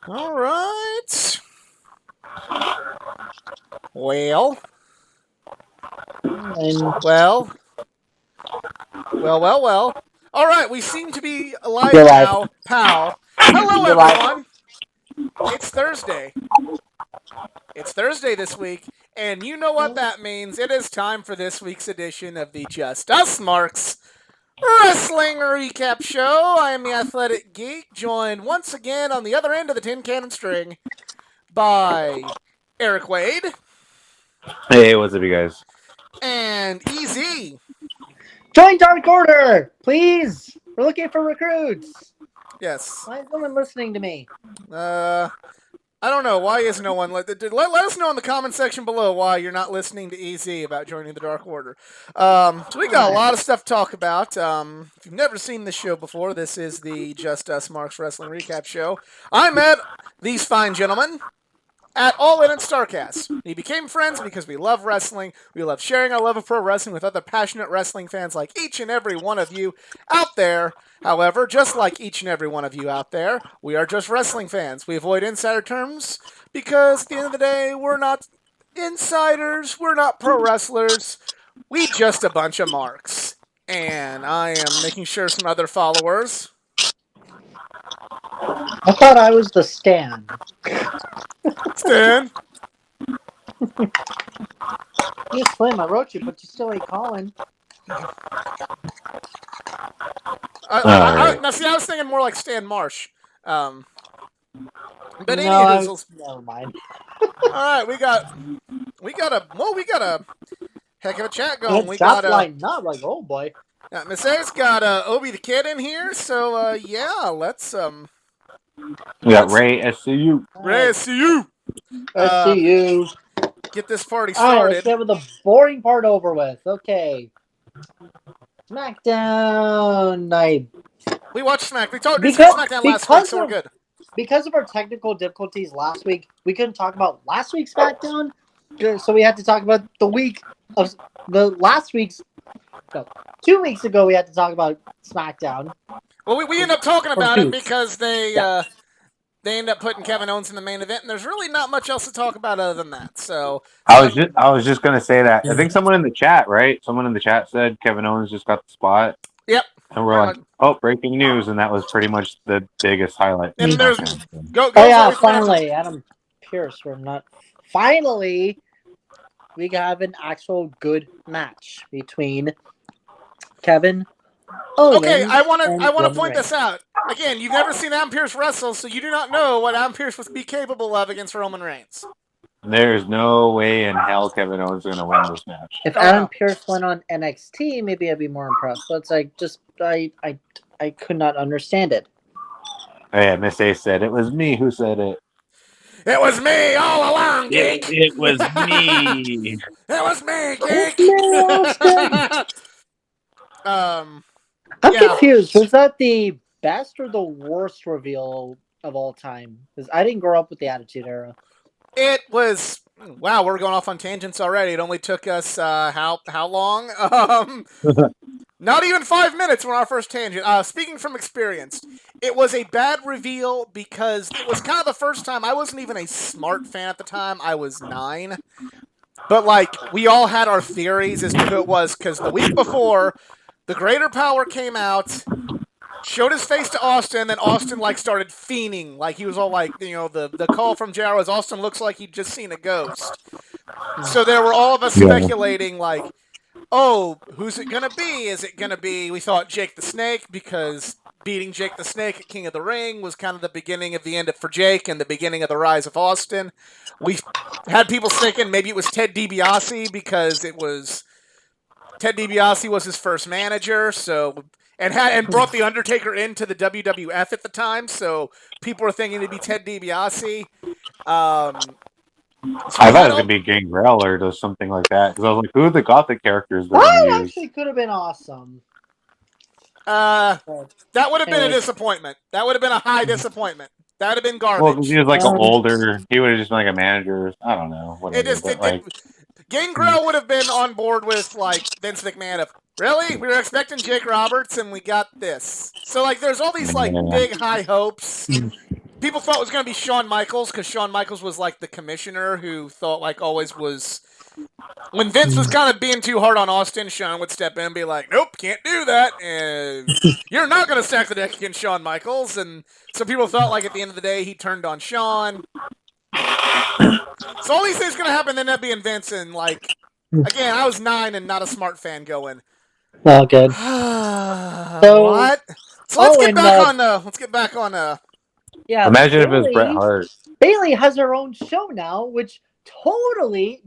All right. Well. Well. Well. All right, we seem to be live You're live. now, pal. Hello, You're live. everyone. It's Thursday. It's Thursday this week, and you know what that means. It is time for this week's edition of the Just Us Marks Wrestling Recap Show. I am the Athletic Geek, joined once again on the other end of the tin cannon string by Eric Wade Hey, what's up, you guys? and EZ. Join Dark Order, please. We're looking for recruits. Yes. Why is no one listening to me? I don't know. Why is no one? Let us know in the comment section below why you're not listening to EZ about joining the Dark Order. So we got a lot of stuff to talk about. If you've never seen this show before, this is the Just Us Marks Wrestling Recap Show. I met these fine gentlemen at All In and Starcast. We became friends because we love wrestling. We love sharing our love of pro wrestling with other passionate wrestling fans like each and every one of you out there. However, just like each and every one of you out there, we are just wrestling fans. We avoid insider terms because at the end of the day, we're not insiders. We're not pro wrestlers. We just a bunch of marks. And I am making sure some other followers. I thought I was the Stan. Stan. Yes, Slim, I wrote you, but you still ain't calling. Now, see, I was thinking more like Stan Marsh. But any hoozles. Never mind. All right, we got a heck of a chat going. We That's got line not like, oh boy. Miss A's got Obi the Kid in here, so yeah, let's We got Ray SCU. Ray, see you. I see you. Get this party All right, let's started. get with the boring part over with. Okay. SmackDown. We watched SmackDown. We talked Because- SmackDown last week, because so we're of- good. Because of our technical difficulties last week, we couldn't talk about last week's SmackDown. So we had to talk about the week of the last week's. No, 2 weeks ago, we had to talk about SmackDown. Well, we ended up talking From about it Hoops. because they end up putting Kevin Owens in the main event, and there's really not much else to talk about other than that. So I was just gonna say that. I think someone in the chat, right? Someone in the chat said Kevin Owens just got the spot. Yep. And we're like, oh, breaking news, and that was pretty much the biggest highlight. And there's go. Oh yeah, finally, Adam Pierce. Finally, we have an actual good match between Kevin Owens. Okay, I want to Roman point Reigns. this out. Again, you've never seen Adam Pierce wrestle, so you do not know what Adam Pierce would be capable of against Roman Reigns. There's no way in hell Kevin Owens is gonna win this match. If Adam Pierce went on NXT, maybe I'd be more impressed. But it's like just I could not understand it. Oh, yeah, Miss A said it was me who said it. It was me all along, geek. It was me. It was me, geek. I'm Yeah. confused. Was that the best or the worst reveal of all time? Because I didn't grow up with the Attitude Era. It was. Wow, we're going off on tangents already. It only took us how long? Not even 5 minutes on our first tangent. Speaking from experience, it was a bad reveal because it was kind of the first time. I wasn't even a smart fan at the time. I was 9. But, like, we all had our theories as to who it was because the week before, the Greater Power came out, showed his face to Austin, then Austin, like, started fiending. Like, he was all like, you know, the call from JR was Austin looks like he'd just seen a ghost. So there were all of us speculating, like, oh, who's it going to be? Is it going to be, we thought, Jake the Snake, because beating Jake the Snake at King of the Ring was kind of the beginning of the end for Jake and the beginning of the rise of Austin. We had people thinking maybe it was Ted DiBiase because it was Ted DiBiase was his first manager, so and brought the Undertaker into the WWF at the time, so people were thinking it'd be Ted DiBiase. I thought it was gonna be Gangrel or something like that because I was like, who are the Gothic characters they're gonna use? Actually could have been awesome. That would have been a disappointment. That would have been a high disappointment. That would have been garbage. Well, because he was like an older, he would have just been like a manager. I don't know. Whatever, Gangrel would have been on board with like Vince McMahon of really? We were expecting Jake Roberts and we got this. So like there's all these like big high hopes. people thought it was going to be Shawn Michaels because Shawn Michaels was like the commissioner who thought like always was. When Vince was kind of being too hard on Austin, Shawn would step in and be like, "Nope, can't do that. And you're not going to stack the deck against Shawn Michaels." And so people thought like at the end of the day he turned on Shawn. So all these things going to happen, then that being Vince, and like again, I was 9 and not a smart fan going. Oh, good. What? So let's get back on. Let's get back on. Yeah. Imagine if it was Bret Hart. Bailey has her own show now, which totally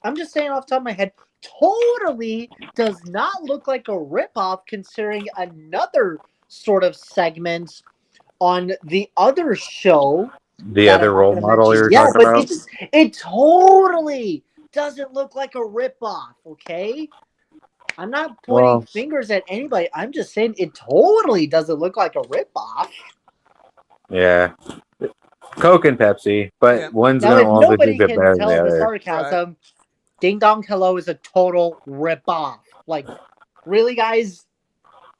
I'm just saying off the top of my head, totally does not look like a ripoff considering another sort of segment on the other show. The other role model you're talking about? It totally doesn't look like a ripoff, okay? I'm not pointing fingers at anybody. I'm just saying it totally doesn't look like a ripoff. Yeah. Coke and Pepsi, but one's going to always be better than the other. Sarcasm. Right. Ding Dong Hello is a total ripoff. Like, really, guys?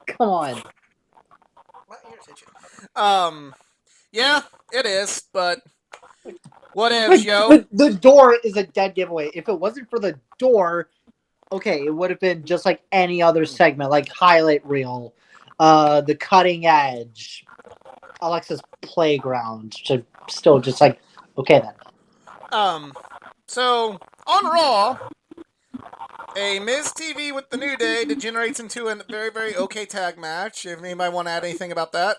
Come on. Yeah, it is, but whatever, yo. The door is a dead giveaway. If it wasn't for the door, okay, it would have been just like any other segment, like highlight reel, the cutting edge, Alexa's playground. Still just like, okay then. So on Raw, a Miz TV with the New Day degenerates into a very, very okay tag match. If anybody want to add anything about that?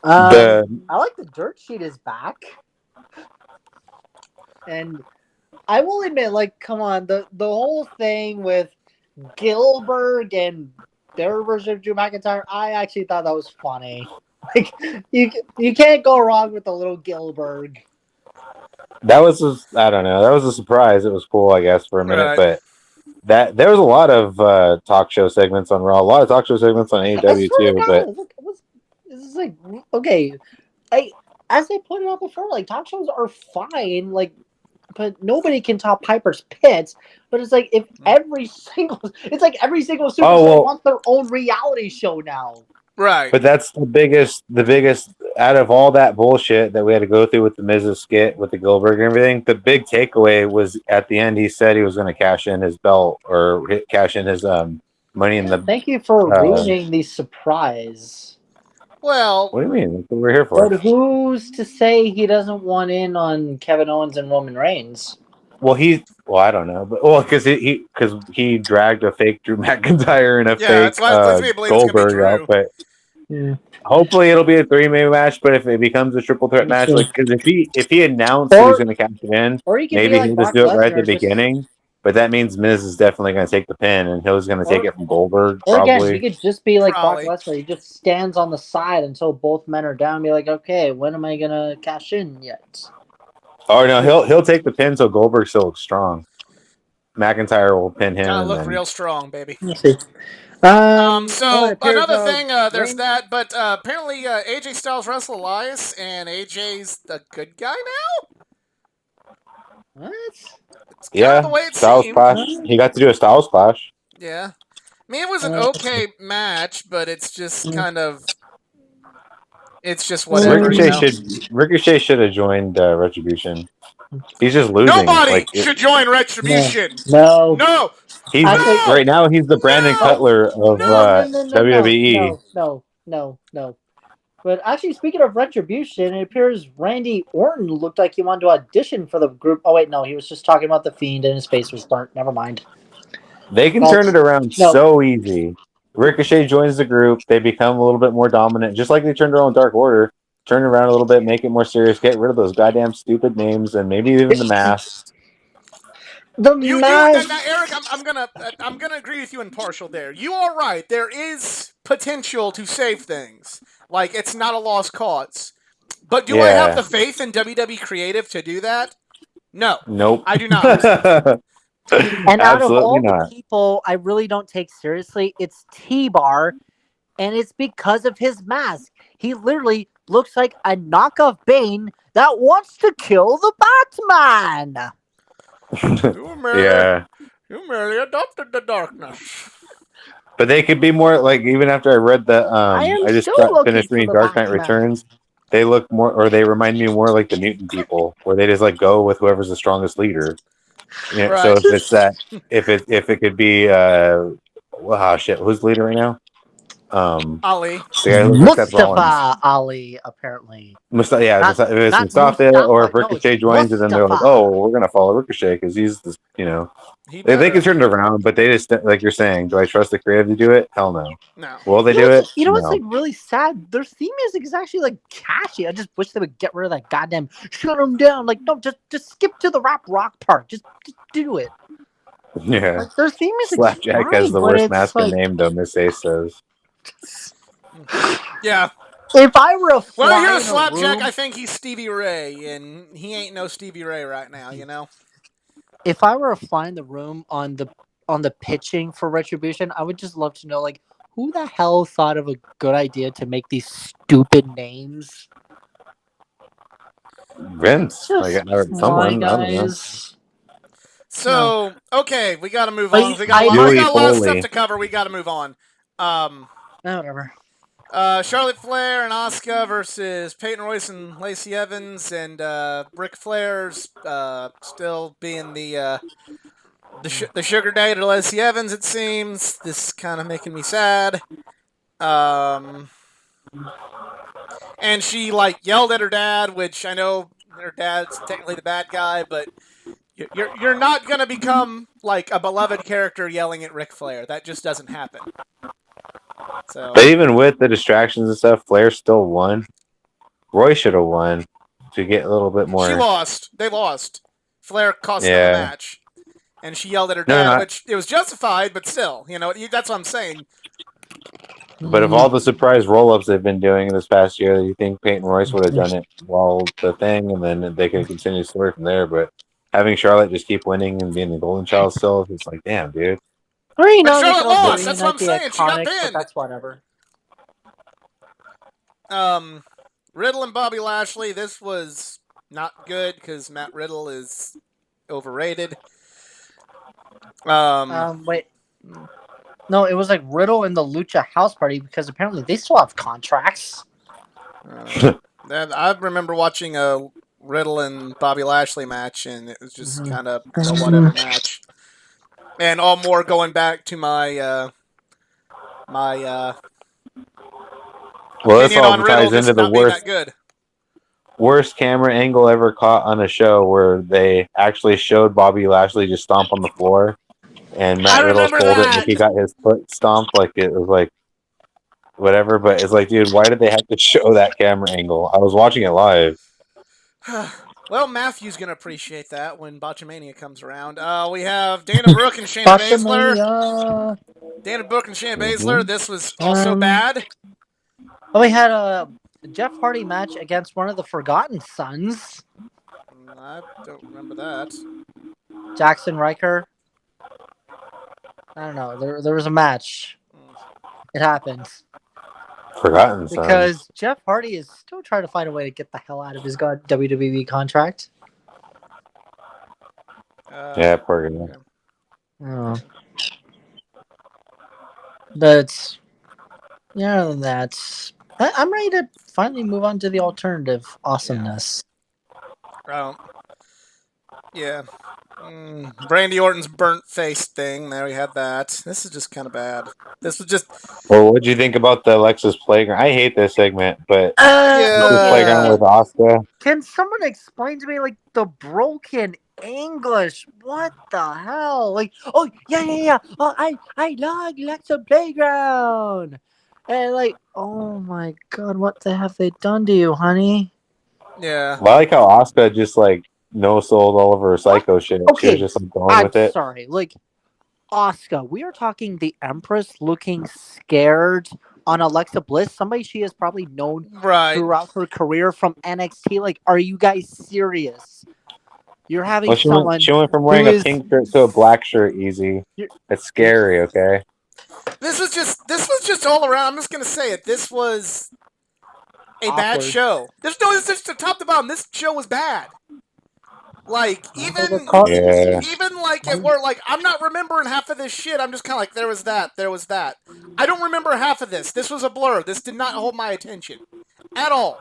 I like the dirt sheet is back. And I will admit, like, come on, the whole thing with Gilbert and their version of Drew McIntyre, I actually thought that was funny. Like, you can't go wrong with a little Gilbert. That was I don't know. That was a surprise. It was cool, I guess, for a minute, but there was a lot of talk show segments on Raw, a lot of talk show segments on AEW too. But it's like, okay, as I pointed out before, like, talk shows are fine, like, but nobody can top Piper's Pit. But it's like every single superstar wants their own reality show now. Right. But that's the biggest out of all that bullshit that we had to go through with the Miz's skit with the Goldberg and everything. The big takeaway was at the end, he said he was going to cash in his belt or cash in his money in the. Thank you for ruining the surprise. Well, what do you mean? That's what we're here for. But who's to say he doesn't want in on Kevin Owens and Roman Reigns? Well, I don't know, but because he dragged a fake Drew McIntyre and a fake Goldberg outfit. Yeah. Hopefully it'll be a 3-way match, but if it becomes a triple threat match, like because if he announced he was going to cash it in, maybe he'll just do it right at the beginning. But that means Miz is definitely going to take the pin, and he's going to take it from Goldberg. Probably. Again, he could just be like Brock Lesnar. He just stands on the side until both men are down. And be like, okay, when am I going to cash in yet? Oh no, he'll take the pin, so Goldberg still looks strong. McIntyre will pin him. Gotta look real strong, baby. Let's see. So another thing, there's that, but apparently AJ Styles wrestled Elias, and AJ's the good guy now. What? Yeah, the way it Styles seems. Clash. He got to do a Styles Clash. Yeah, I mean it was an okay match, but it's just kind of, it's just whatever. Ricochet should have joined Retribution. He's just losing. Nobody should join Retribution. No. He's right now. He's the Brandon Cutler of WWE. No. But actually, speaking of Retribution, it appears Randy Orton looked like he wanted to audition for the group. Oh wait, no, he was just talking about the Fiend and his face was burnt. Never mind. They can turn it around so easy. Ricochet joins the group. They become a little bit more dominant, just like they turned around Dark Order. Turn it around a little bit, make it more serious. Get rid of those goddamn stupid names and maybe even the masks. Eric, I'm gonna agree with you in partial there. You are right. There is potential to save things. Like it's not a lost cause. But do I have the faith in WWE Creative to do that? No. Nope. I do not. And out of all the people I really don't take seriously, it's T-Bar, and it's because of his mask. He literally looks like a knockoff Bane that wants to kill the Batman. You merely adopted the darkness. But they could be more like even after I read the I just finished reading Dark Knight Returns. They look more, or they remind me more like the mutant people, where they just like go with whoever's the strongest leader. Yeah, right. So if it's that, if it could be, who's the leader right now? Ali. Mustafa Ali, apparently. If it's Mustafa or if Ricochet joins, and then they're like, "Oh, we're gonna follow Ricochet because he's this," They can turn it around, but they just, like you're saying, do I trust the creative to do it? Hell no. No. Will they do it? You know what's like really sad? Their theme music is actually like catchy. I just wish they would get rid of that goddamn shut them down. Like, no, just skip to the rap rock part. Just do it. Yeah. Like, their theme music. Slapjack has the worst mascot name, though. Miss Ace says. Yeah. If I were a fly well, you're a Slapjack. I think he's Stevie Ray, and he ain't no Stevie Ray right now. If I were a fly in the room on the pitching for Retribution, I would just love to know, like, who the hell thought of a good idea to make these stupid names? Vince. Someone. I don't know. So, okay, we got to move on. We got a lot of stuff to cover. We got to move on. Whatever. Charlotte Flair and Asuka versus Peyton Royce and Lacey Evans, and Ric Flair's still being the sugar daddy to Lacey Evans. It seems this is kind of making me sad. And she yelled at her dad, which I know her dad's technically the bad guy, but you're not gonna become a beloved character yelling at Ric Flair. That just doesn't happen. So. But even with the distractions and stuff, Flair still won. Roy should have won to get a little bit more. She lost. They lost. Flair cost them the match, and she yelled at her dad, which it was justified, but still, that's what I'm saying. But of all the surprise roll-ups they've been doing this past year, you think Peyton Royce would have done it while the thing, and then they could continue the story from there. But having Charlotte just keep winning and being the golden child still, it's like, damn, dude. Charlotte lost. That's what I'm saying. Iconic, she got pinned. That's whatever. Riddle and Bobby Lashley. This was not good because Matt Riddle is overrated. Wait. No, it was Riddle and the Lucha House Party because apparently they still have contracts. I remember watching a Riddle and Bobby Lashley match, and it was just kind of a whatever match. And all more going back to my well, this all ties into the worst camera angle ever caught on a show, where they actually showed Bobby Lashley just stomp on the floor, and Matt Riddle told it, and he got his foot stomped it was whatever. But it's dude, why did they have to show that camera angle? I was watching it live. Well, Matthew's going to appreciate that when Botchamania comes around. We have Dana Brooke and Shayna Baszler. Dana Brooke and Shayna Baszler. This was also bad. Well, we had a Jeff Hardy match against one of the Forgotten Sons. I don't remember that. Jackson Riker. I don't know. There was a match. It happened. Forgotten Sons. Because Jeff Hardy is still trying to find a way to get the hell out of his WWE contract. Yeah, poor guy. Oh. But other than that, I'm ready to finally move on to the alternative awesomeness. Yeah. Randy Orton's burnt face thing. There we have that. This is just kind of bad. This was just. Well, what'd you think about the Alexis Playground? I hate this segment, but Alexis Playground with Asuka. Can someone explain to me the broken English? What the hell? Oh yeah. Oh, I love Alexa Playground. And oh my god, what the have they done to you, honey? Yeah. Well, I like how Asuka just no sold all over her psycho shit. Okay. She was just going with it. Sorry, Asuka, we are talking the Empress looking scared on Alexa Bliss, somebody she has probably known throughout her career from NXT. Are you guys serious? You're having someone. She went from wearing a pink shirt to a black shirt. Easy. It's scary. Okay. This was just all around. I'm just gonna say it. This was a bad show. There's just top to bottom. This show was bad. Like even like at work, like I'm not remembering half of this shit. I'm just kind of like there was that. I don't remember half of this. This was a blur. This did not hold my attention at all.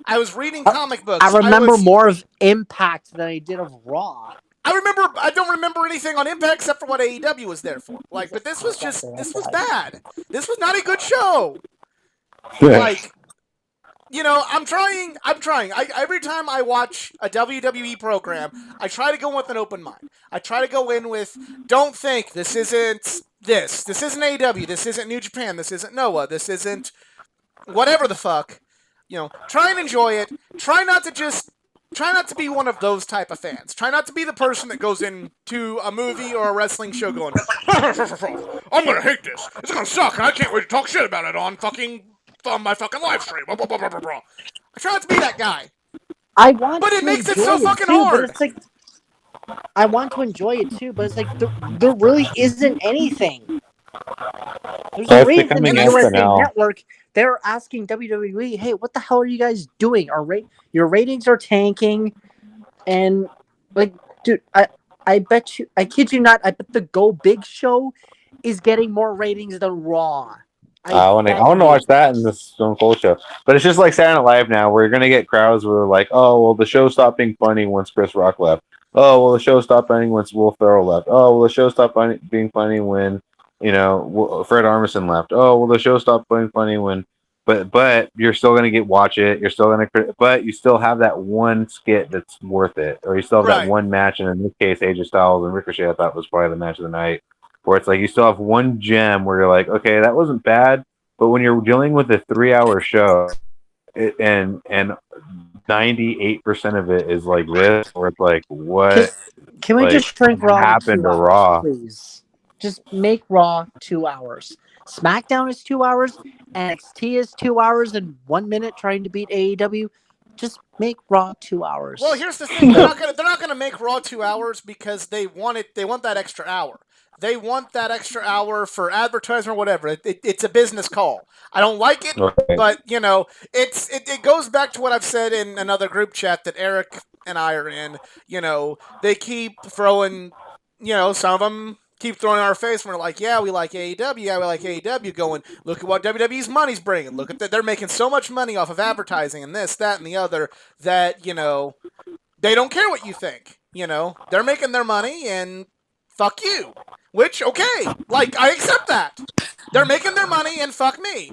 I was reading comic books. I remember more of Impact than I did of Raw. I don't remember anything on Impact except for what AEW was there for. Like, but this was bad. This was not a good show. Like, I'm trying. Every time I watch a WWE program, I try to go with an open mind. I try to go in with, don't think this isn't this. This isn't AEW. This isn't New Japan. This isn't Noah. This isn't whatever the fuck. Try and enjoy it. Try not to be one of those type of fans. Try not to be the person that goes into a movie or a wrestling show going, I'm gonna hate this. It's gonna suck, and I can't wait to talk shit about it on my fucking live stream. I try not to be that guy. But it makes it so fucking hard. But it's like, I want to enjoy it too, but it's like there really isn't anything. There's a reason the USA Network, they're asking WWE, hey, what the hell are you guys doing? Your ratings are tanking, and like, dude, I bet you, I kid you not, I bet the Go Big show is getting more ratings than Raw. I want to watch that in the Stone Cold show, but it's just like Saturday Night Live now. We're gonna get crowds where they're like, "Oh, well, the show stopped being funny once Chris Rock left. Oh, well, the show stopped funny once Will Ferrell left. Oh, well, the show stopped being funny when Fred Armisen left. Oh, well, the show stopped being funny when." But you're still gonna watch it. You're still gonna, but you still have that one skit that's worth it, or you still have that one match. And in this case, AJ Styles and Ricochet, I thought was probably the match of the night. Where it's like you still have one gem where you're like, okay, that wasn't bad, but when you're dealing with a 3-hour show, and 98% of it is like this, where it's like, what? Can we just shrink Raw? Happened to Raw, please? Just make Raw 2 hours. SmackDown is 2 hours. NXT is 2 hours and 1 minute trying to beat AEW. Just make Raw 2 hours. Well, here's the thing: they're not gonna make Raw 2 hours because they want it. They want that extra hour. They want that extra hour for advertising or whatever. It's a business call. I don't like it, but it goes back to what I've said in another group chat that Eric and I are in. They keep throwing, some of them keep throwing in our face when we're like, yeah, we like AEW, yeah, we like AEW. Going, look at what WWE's money's bringing. Look at that, they're making so much money off of advertising and this, that, and the other that they don't care what you think. They're making their money and fuck you. Which, okay, like, I accept that. They're making their money and fuck me.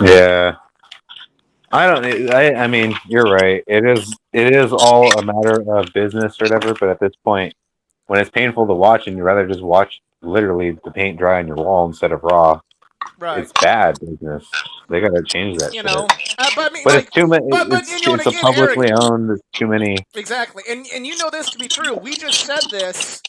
Yeah. I mean, you're right. It is all a matter of business or whatever, but at this point, when it's painful to watch and you'd rather just watch literally the paint dry on your wall instead of Raw, it's bad business. They gotta change that. But it's too many. It's a publicly owned. There's too many. Exactly, and this to be true. We just said this.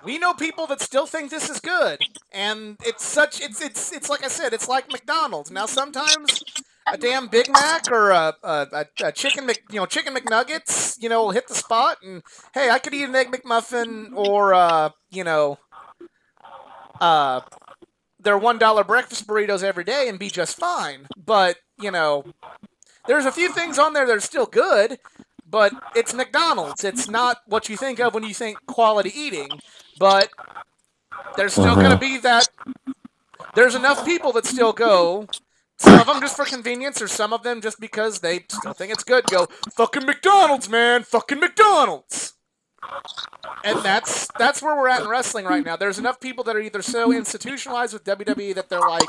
We know people that still think this is good, and it's like I said. It's like McDonald's. Now sometimes a damn Big Mac or a chicken McNuggets, will hit the spot, and hey, I could eat an Egg McMuffin or their $1 breakfast burritos every day and be just fine. But, there's a few things on there that are still good, but it's McDonald's. It's not what you think of when you think quality eating, but there's still going to be that. There's enough people that still go, some of them just for convenience or some of them just because they still think it's good, go, fucking McDonald's, man, fucking McDonald's. And that's where we're at in wrestling right now. There's enough people that are either so institutionalized with WWE that they're like,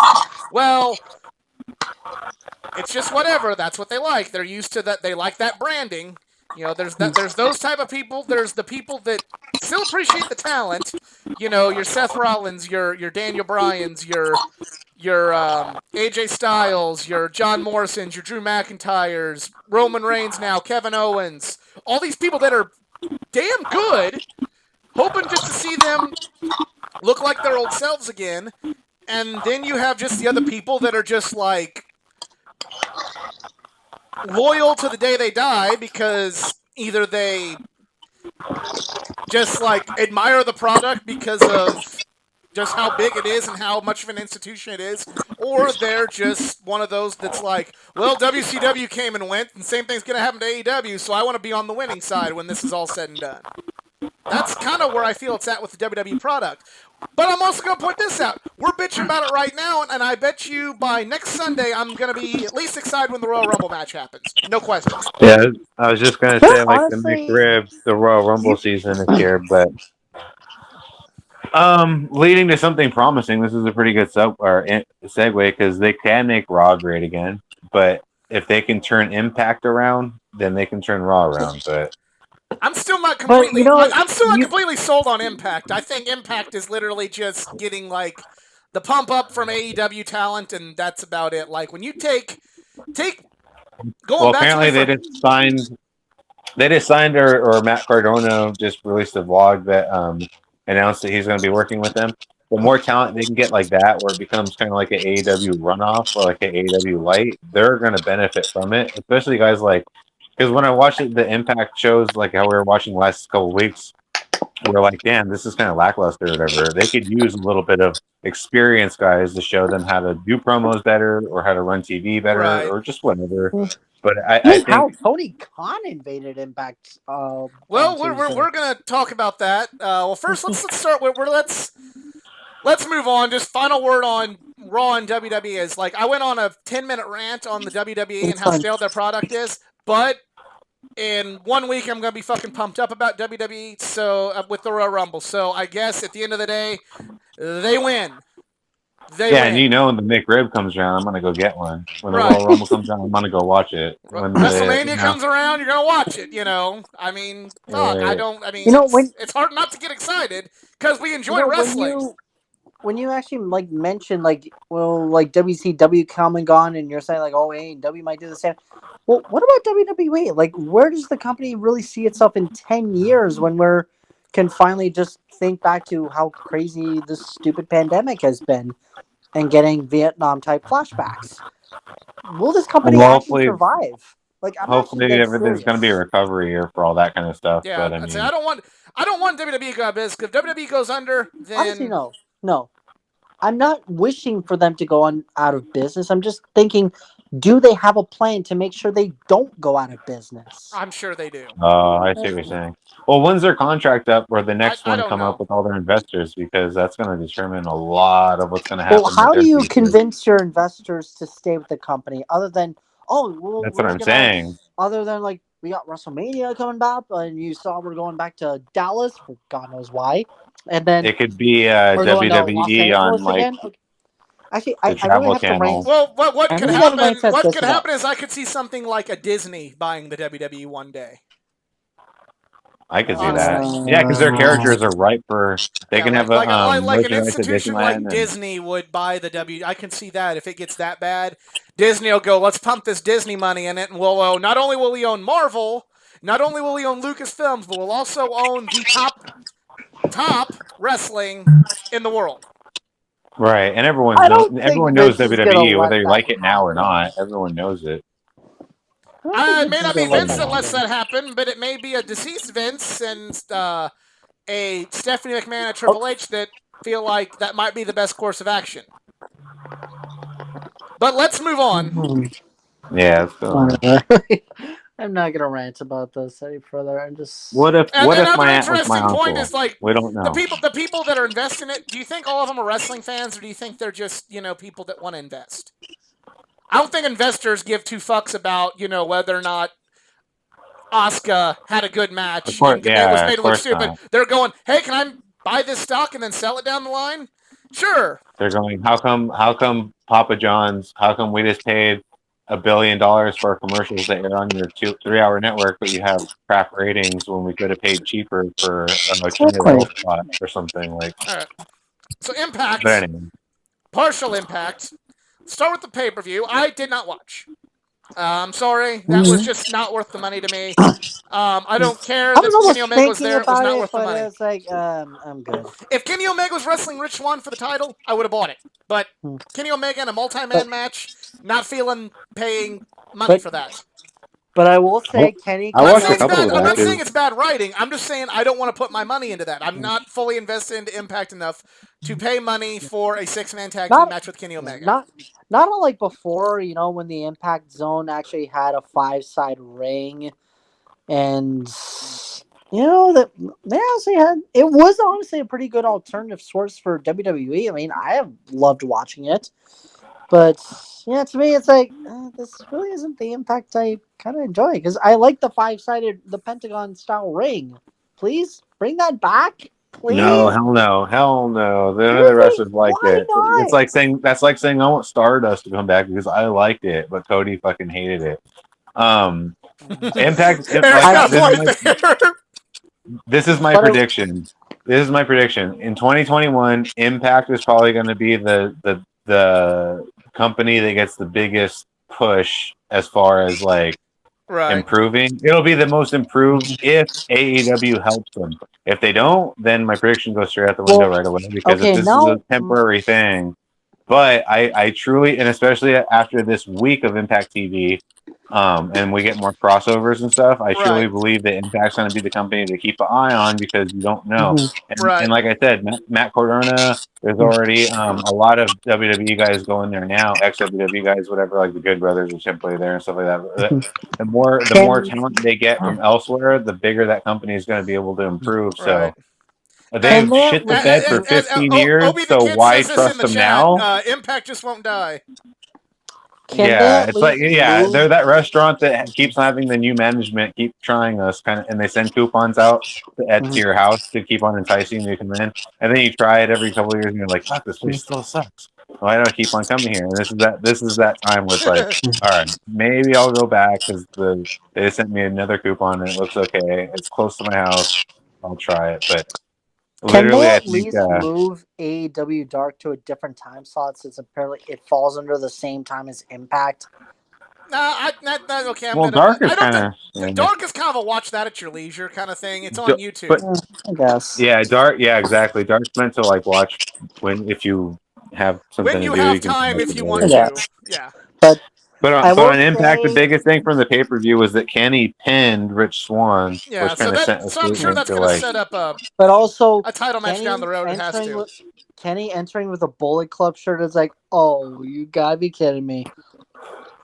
well, it's just whatever. That's what they like. They're used to that. They like that branding. There's those type of people. There's the people that still appreciate the talent. Your Seth Rollins, your Daniel Bryans, your AJ Styles, your John Morrisons, your Drew McIntyres, Roman Reigns now, Kevin Owens. All these people that are damn good, hoping just to see them look like their old selves again, and then you have just the other people that are just like loyal to the day they die because either they just like admire the product because of just how big it is and how much of an institution it is, or they're just one of those that's like, well, WCW came and went, and same thing's going to happen to AEW, so I want to be on the winning side when this is all said and done. That's kind of where I feel it's at with the WWE product. But I'm also going to point this out. We're bitching about it right now, and I bet you by next Sunday I'm going to be at least excited when the Royal Rumble match happens. No question. Yeah, I was just going to say, like, honestly, the McRib, the Royal Rumble season is here, but leading to something promising, this is a pretty good segue, because they can make Raw great again, but if they can turn Impact around, then they can turn Raw around, but... I'm still not completely. I'm still not completely sold on Impact. I think Impact is literally just getting like the pump up from AEW talent, and that's about it. Like when you take going well, back apparently to they just signed or Matt Cardona just released a vlog that announced that he's going to be working with them. The more talent they can get like that, where it becomes kind of like an AEW runoff or like an AEW light, they're going to benefit from it. Especially guys like. Because when I watched the Impact shows, like how we were watching the last couple of weeks, we were like, damn, this is kind of lackluster or whatever. They could use a little bit of experienced guys to show them how to do promos better or how to run TV better or just whatever. But I think how Tony Khan invaded Impact. Well, we're going to talk about that. Well, first, let's start with let's move on. Just final word on Raw and WWE is like I went on a 10-minute rant on the WWE and how stale their product is, but in 1 week, I'm going to be fucking pumped up about WWE so with the Royal Rumble. So I guess at the end of the day, they win. They win. And you know when the McRib comes around, I'm going to go get one. When the Royal Rumble comes around, I'm going to go watch it. When WrestleMania comes around, you're going to watch it, you know. I mean, fuck, it's hard not to get excited because we enjoy wrestling. When you actually like mention like WCW come and gone, and you're saying like, oh, AEW might do the same. Well, what about WWE? Like, where does the company really see itself in 10 years when we can finally just think back to how crazy this stupid pandemic has been and getting Vietnam type flashbacks? Will this company actually survive? Like, hopefully everything's going to be a recovery year for all that kind of stuff. Yeah, but I don't want WWE to go out of business. If WWE goes under, then honestly, no. I'm not wishing for them to go out of business. I'm just thinking, do they have a plan to make sure they don't go out of business? I'm sure they do. I see what you're saying. Well, when's their contract up or the next one come up with all their investors? Because that's going to determine a lot of what's going to happen. Well, how do you convince your investors to stay with the company other than, that's what I'm saying. Other than like, we got WrestleMania coming back, and you saw we're going back to Dallas for God knows why. And then it could be WWE on like actually, I really have to rank. Well, what could happen? What could happen is I could see something like a Disney buying the WWE one day. I could see that. Yeah, because their characters are ripe for. They can have like an institution like Disney would buy the WWE. I can see that if it gets that bad, Disney will go, let's pump this Disney money in it, and we'll not only will we own Marvel, not only will we own Lucasfilms, but we'll also own the top wrestling in the world. Right, and everyone knows WWE, whether you like it now or not. Everyone knows it. It may not be Vince that lets that happen, but it may be a deceased Vince and a Stephanie McMahon and Triple H that feel like that might be the best course of action. But let's move on. Yeah, I'm not gonna rant about this any further. I'm just. What if my aunt was my uncle? Point is like we don't know. The people that are investing in it. Do you think all of them are wrestling fans, or do you think they're just people that want to invest? I don't think investors give two fucks about whether or not Asuka had a good match and it was made to look stupid. Not. They're going, hey, can I buy this stock and then sell it down the line? Sure. They're going, how come Papa John's? How come we just paid $1 billion for commercials that air on your 3-hour network, but you have crap ratings when we could have paid cheaper for a spot or something like. All right. So Impact, anyway. Partial Impact. Start with the pay-per-view. I did not watch. I'm sorry, that was just not worth the money to me. I don't care that Kenny Omega was there. It was not worth the money. It's like, I'm good. If Kenny Omega was wrestling Rich Swann for the title, I would have bought it. But Kenny Omega in a multi-man match, not feeling paying money for that. But I will say, Kenny. I watched a couple of I'm not matches. saying it's bad writing. I'm just saying I don't want to put my money into that. I'm not fully invested into Impact enough to pay money for a 6-man tag team match with Kenny Omega. Not unlike before, when the Impact Zone actually had a 5-side ring, and that they honestly had. It was honestly a pretty good alternative source for WWE. I mean, I have loved watching it, but yeah, to me, it's like this really isn't the Impact I kind of enjoy, because I like the 5-sided, the Pentagon style ring. Please bring that back. Please? No, hell no. None of the wrestlers liked it. Not? It's like saying I want Stardust to come back because I liked it, but Cody fucking hated it. Impact. This is my prediction. This is my prediction. In 2021, Impact is probably going to be the company that gets the biggest push as far as like improving. It'll be the most improved if AEW helps them. If they don't, then my prediction goes straight out the window right away, because this is a temporary thing. But I truly, and especially after this week of Impact TV, and we get more crossovers and stuff, I truly believe that Impact's going to be the company to keep an eye on, because you don't know. And like I said, Matt Cardona, there's already a lot of WWE guys going there now, ex-WWE guys, whatever, like the Good Brothers are simply there and stuff like that. The more talent they get from elsewhere, the bigger that company is going to be able to improve. So they've shit the bed for 15 years, so why trust them now? Impact just won't die. It's like they're that restaurant that keeps having the new management keep trying us and they send coupons out to your house to keep on enticing you to come in, and then you try it every couple of years and you're like, fuck, this place still sucks. Why do I keep on coming here? And this is that time where it's like, all right, maybe I'll go back because they sent me another coupon and it looks okay. It's close to my house. I'll try it, but. Can they at least move AEW Dark to a different time slot, since apparently it falls under the same time as Impact? Okay. Dark is kind of Dark is kind of a watch that at your leisure kind of thing. It's on YouTube. But, I guess. Yeah, Dark. Yeah, exactly. Dark's meant to like watch if you have something when you to do. Have time if you want to. Yeah. But on Impact, the biggest thing from the pay-per-view was that Kenny pinned Rich Swann. Yeah, so I'm sure that's going to set up a title match down the road. It has to. Kenny entering with a Bullet Club shirt is like, oh, you gotta be kidding me.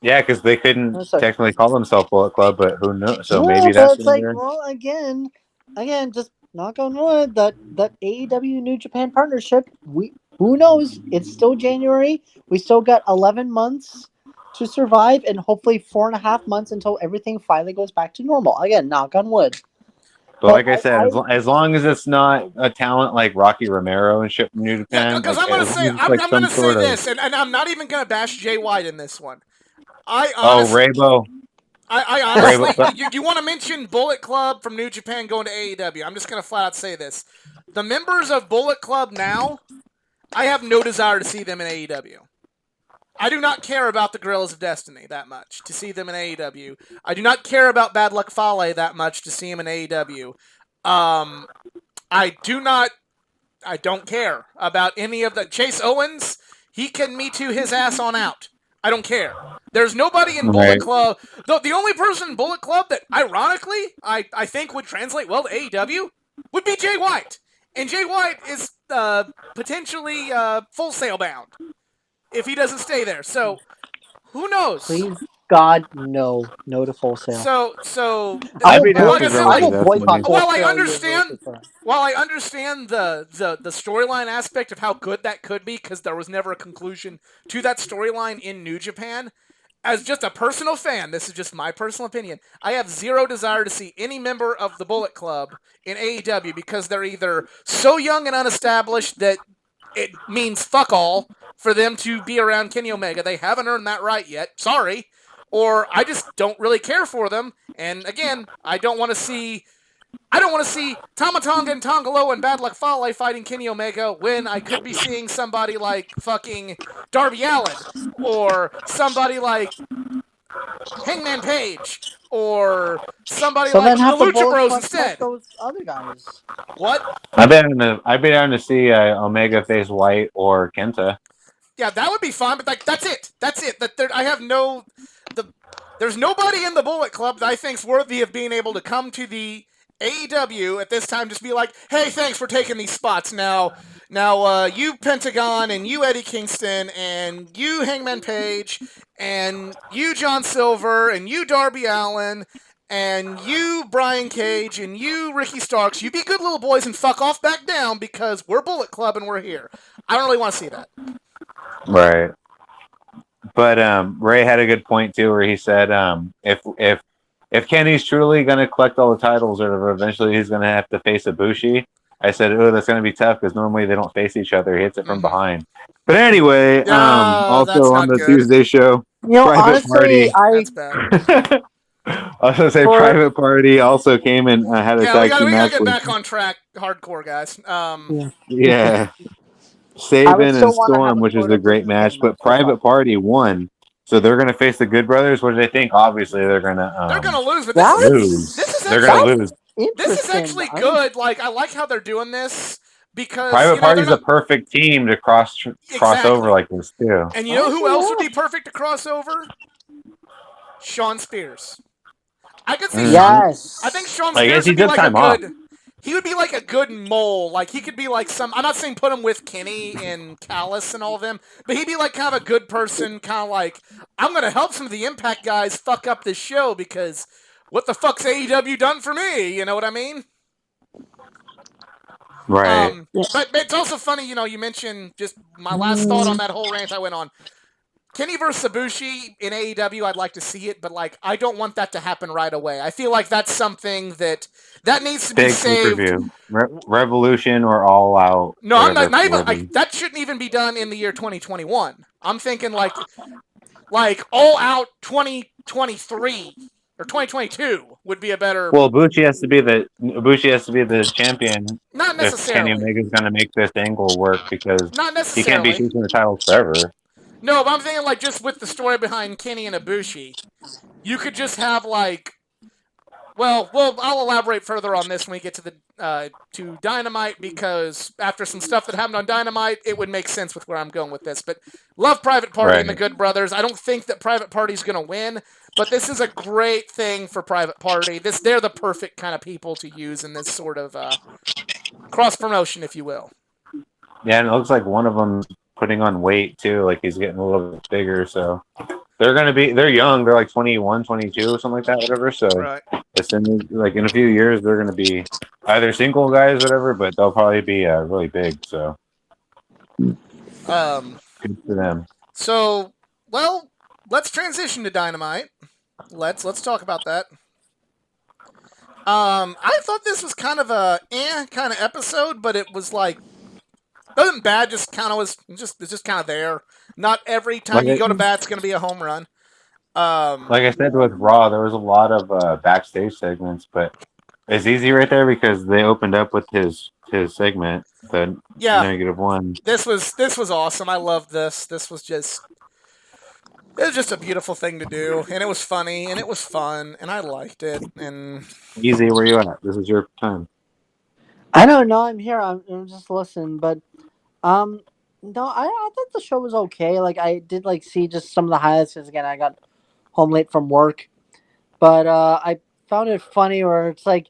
Yeah, because they couldn't technically call themselves Bullet Club, but who knows? So maybe that's like, well, again, just knock on wood, that AEW New Japan partnership. Who knows? It's still January. We still got 11 months to survive, and hopefully 4.5 months until everything finally goes back to normal. Again, knock on wood. But like I said, as long as it's not a talent like Rocky Romero and shit from New Japan. Because I'm going to say this, and I'm not even going to bash Jay White in this one. Raybo. I honestly, you want to mention Bullet Club from New Japan going to AEW? I'm just going to flat out say this: the members of Bullet Club now, I have no desire to see them in AEW. I do not care about the Guerrillas of Destiny that much to see them in AEW. I do not care about Bad Luck Fale that much to see him in AEW. I don't care about any of the Chase Owens. He can Me Too his ass on out. I don't care. There's nobody in Bullet Club. The only person in Bullet Club that, ironically, I think would translate well to AEW would be Jay White. And Jay White is potentially Full Sail bound if he doesn't stay there. So, who knows? Please, God, no to Full Sail. So I mean, while I understand the storyline aspect of how good that could be, because there was never a conclusion to that storyline in New Japan, as just a personal fan, this is just my personal opinion, I have zero desire to see any member of the Bullet Club in AEW, because they're either so young and unestablished that it means fuck all for them to be around Kenny Omega. They haven't earned that right yet. Sorry. Or I just don't really care for them. And again, I don't want to see Tama Tonga and Tongalo and Bad Luck Fale fighting Kenny Omega when I could be seeing somebody like fucking Darby Allin, or somebody like Hangman Page, or somebody like the Lucha Bros instead. Those other guys. What? I'd be down to see Omega face White or Kenta. Yeah, that would be fun, but like that's it. I have There's nobody in the Bullet Club that I think's worthy of being able to come to the AEW at this time, just be like, hey, thanks for taking these spots. Now, you Pentagon, and you Eddie Kingston, and you Hangman Page, and you John Silver, and you Darby Allin, and you Brian Cage, and you Ricky Starks, you be good little boys and fuck off back down because we're Bullet Club and we're here. I don't really want to see that. Right. But Ray had a good point too, where he said if Kenny's truly going to collect all the titles, or eventually he's going to have to face Ibushi, I said, oh, that's going to be tough because normally they don't face each other. He hits it from behind. But anyway, also on the Tuesday show, Private Party. That's bad. I was going to say Private Party also came and had a tag team match. We got to get back on track, hardcore guys. Yeah. Sabin and Storm, which is a great match, but Private Party won. So they're going to face the Good Brothers. What do they think? Obviously, they're going to lose. But they're going to lose. This is actually good. Like, I like how they're doing this because Private Party's a perfect team to cross over like this too. And you know who else would be perfect to cross over? Shawn Spears. I could see. Yes. I think Shawn Spears would be like a good. He would be like a good mole. Like, he could be like some... I'm not saying put him with Kenny and Callis and all of them, but he'd be like kind of a good person, kind of like, I'm going to help some of the Impact guys fuck up this show because what the fuck's AEW done for me? You know what I mean? Right. But it's also funny, you mentioned just my last thought on that whole rant I went on. Kenny versus Ibushi in AEW, I'd like to see it, but like I don't want that to happen right away. I feel like that's something that needs to be saved. Revolution or All Out. No, I'm not even. That shouldn't even be done in the year 2021. I'm thinking like All Out 2023 or 2022 would be a better. Well, Ibushi has to be the champion. Not necessarily. If Kenny Omega's going to make this angle work because not necessarily. He can't be chasing the titles forever. No, but I'm thinking like just with the story behind Kenny and Ibushi, you could just have like, well, I'll elaborate further on this when we get to the to Dynamite because after some stuff that happened on Dynamite, it would make sense with where I'm going with this. But love Private Party and the Good Brothers. I don't think that Private Party's going to win, but this is a great thing for Private Party. They're the perfect kind of people to use in this sort of cross promotion, if you will. Yeah, and it looks like one of them putting on weight too, like he's getting a little bit bigger, so they're young, they're like 21, 22 or something like that, whatever, so as soon as, like in a few years they're going to be either single guys, whatever, but they'll probably be really big, so good for them. So, well, let's transition to Dynamite. Let's talk about that. I thought this was kind of a kind of episode, but it was like wasn't bad, just kind of was it's just kind of there. Not every time you go to bat, it's going to be a home run. Like I said with Raw, there was a lot of backstage segments, but it's easy right there because they opened up with his segment, the -1. This was awesome. I loved this. This was just a beautiful thing to do, and it was funny, and it was fun, and I liked it. And Easy, where you at? This is your time. I don't know. I'm here. I'm just listening, but no, I thought the show was okay. Like I did see just some of the highlights because again I got home late from work, but I found it funny where it's like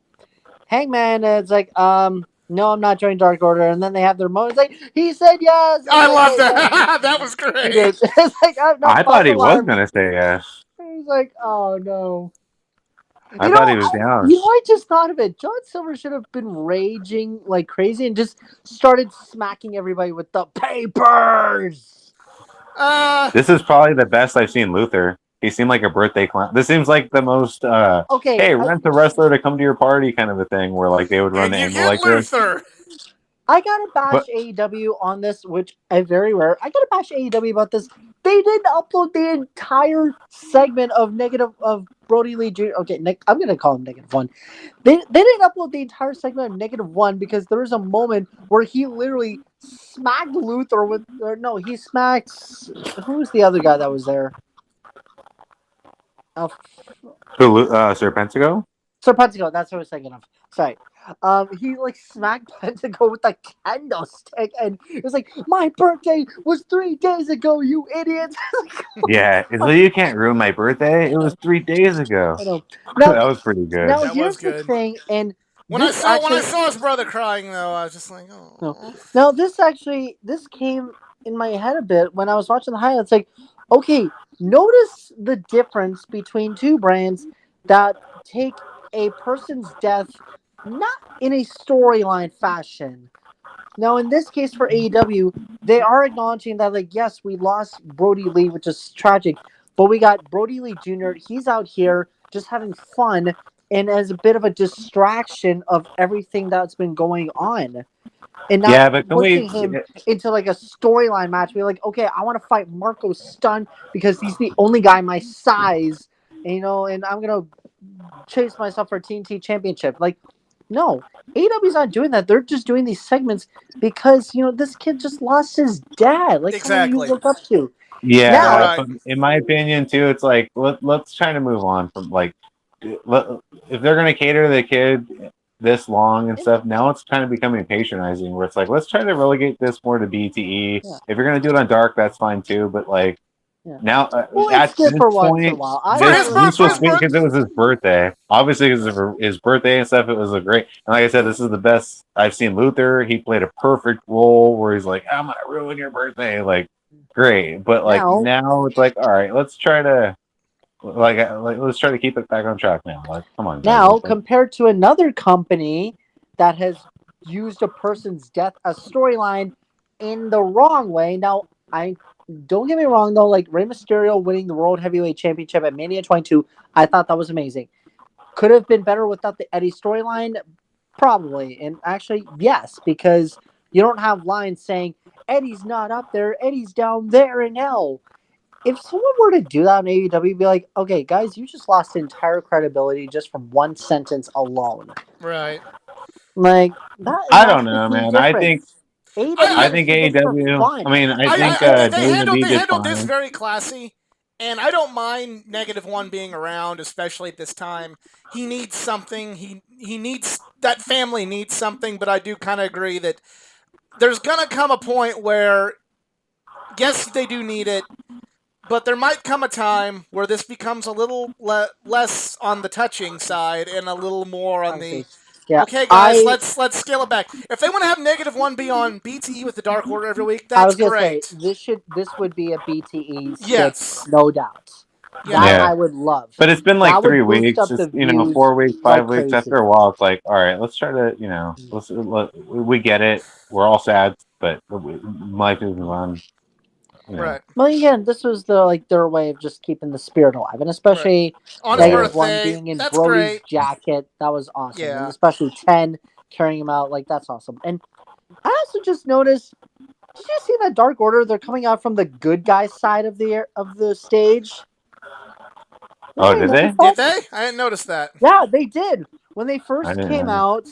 Hangman, it's like no, I'm not joining Dark Order, and then they have their moments like he said yes. I love that. That was great. It's like I thought he was gonna say yes. He's like, oh no. I thought he was down. I just thought of it. John Silver should have been raging like crazy and just started smacking everybody with the papers. This is probably the best I've seen Luther. He seemed like a birthday clown. This seems like the most hey, rent the wrestler to come to your party kind of a thing where like they would run the angle like Luther. this. I gotta bash AEW on this, which I very rare. I gotta bash AEW about this. They didn't upload the entire segment of Brody Lee Jr. Okay, I'm gonna call him -1. They didn't upload the entire segment of -1 because there was a moment where he literally smacked Luther he smacked who was the other guy that was there? Serpentico? Serpentico, that's what I was thinking of. Sorry. He like smacked Pentagon with a candlestick, and it was like, "My birthday was 3 days ago, you idiots!" Yeah, you can't ruin my birthday. It was 3 days ago. I know. Now, that was pretty good. Now that here's was good. the thing, and when I saw his brother crying, though, I was just like, "Oh." No. Now this came in my head a bit when I was watching the highlights. Like, okay, notice the difference between two brands that take a person's death not in a storyline fashion. Now, in this case for AEW, they are acknowledging that, like, yes, we lost Brody Lee, which is tragic, but we got Brody Lee Jr. He's out here just having fun and as a bit of a distraction of everything that's been going on. And not pushing him into like a storyline match. Be like, okay, I want to fight Marco Stunt because he's the only guy my size, and, and I'm gonna chase myself for a TNT Championship. Like, no, AEW's not doing that. They're just doing these segments because this kid just lost his dad, like someone you look up to. Yeah, now, in my opinion too, it's like let's try to move on from like if they're gonna cater to the kid this long and stuff, now it's kind of becoming patronizing where it's like, let's try to relegate this more to BTE. Yeah. If you're going to do it on Dark, that's fine too, but like now at this point, this was sweet because it was his birthday. Obviously, because of his birthday and stuff, it was a great, and like I said, this is the best I've seen Luther. He played a perfect role where he's like, I'm going to ruin your birthday. Like, great. But like now it's like, all right, let's try to let's try to keep it back on track now. Like, come on. Now, compared to another company that has used a person's death as storyline in the wrong way. Now, I don't get me wrong though. Like Rey Mysterio winning the World Heavyweight Championship at Mania 22, I thought that was amazing. Could have been better without the Eddie storyline, probably. And actually, yes, because you don't have lines saying Eddie's not up there, Eddie's down there in hell. If someone were to do that on AEW, be like, okay, guys, you just lost entire credibility just from one sentence alone. Right. Like that. I don't know, man. Difference. I think AEW. I mean, I think they handled this very classy, and I don't mind -1 being around, especially at this time. He needs something. He needs that family needs something, but I do kind of agree that there's gonna come a point where, yes, they do need it. But there might come a time where this becomes a little less on the touching side and a little more on the. Yeah, okay, guys, let's scale it back. If they want to have -1 be on BTE with the Dark Order every week, that's great. Say, this would be a BTE. Yes, no doubt. That I would love. But it's been like 3 weeks, 4 weeks, 5 weeks. After a while, it's like, all right, let's try to, we get it. We're all sad, but life is on. Yeah. Right. Well, again, this was their way of just keeping the spirit alive, and especially on his birthday, one being in Brody's jacket, that was awesome. Yeah. And especially 10 carrying him out, that's awesome. And I also just noticed, did you see that Dark Order? They're coming out from the good guy side of the stage. Oh, did they? Did they? I didn't notice that. Yeah, they did. When they first came out,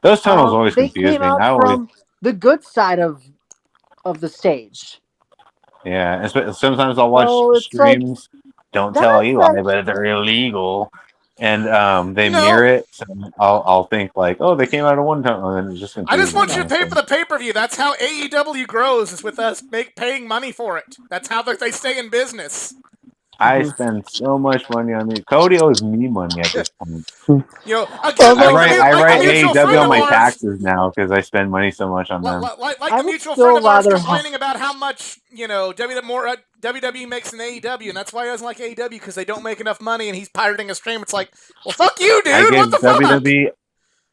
those tunnels always confuse me. They came out from the good side of the stage. Yeah, sometimes I'll watch streams. Don't tell Eli, but they're illegal, and they mirror it. So I'll think like, oh, they came out of one tunnel, and it's just. I just want you to pay for the pay-per-view. That's how AEW grows. Is with us paying money for it. That's how they stay in business. I spend so much money on me. Cody owes me money at this point. I write AEW on my taxes now because I spend money so much on them. Like a mutual friend of ours complaining about how much WWE makes than AEW, and that's why he doesn't like AEW because they don't make enough money, and he's pirating a stream. It's like, well, fuck you, dude. What the fuck?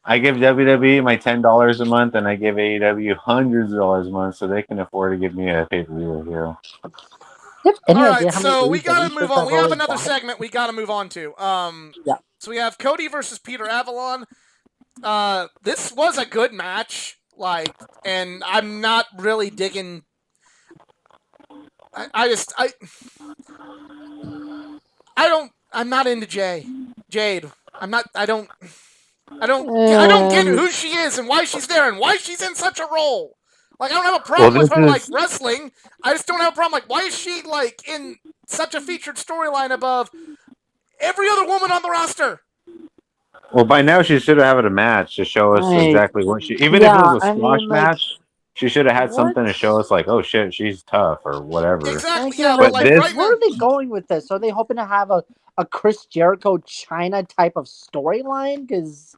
I give WWE my $10 a month, and I give AEW hundreds of dollars a month, so they can afford to give me a pay-per-view here. All right, so we gotta move on. We have another segment we gotta move on to. So we have Cody versus Peter Avalon. This was a good match, and I'm not really digging. I'm not into Jade. I don't get who she is and why she's there and why she's in such a role. I don't have a problem with her, wrestling. I just don't have a problem. Why is she, in such a featured storyline above every other woman on the roster? Well, by now she should have had a match to show us exactly what she. Even if it was a squash match, she should have had something to show us, like, oh shit, she's tough or whatever. Exactly. Yeah, but like, where are they going with this? Are they hoping to have a Chris Jericho China type of storyline? Because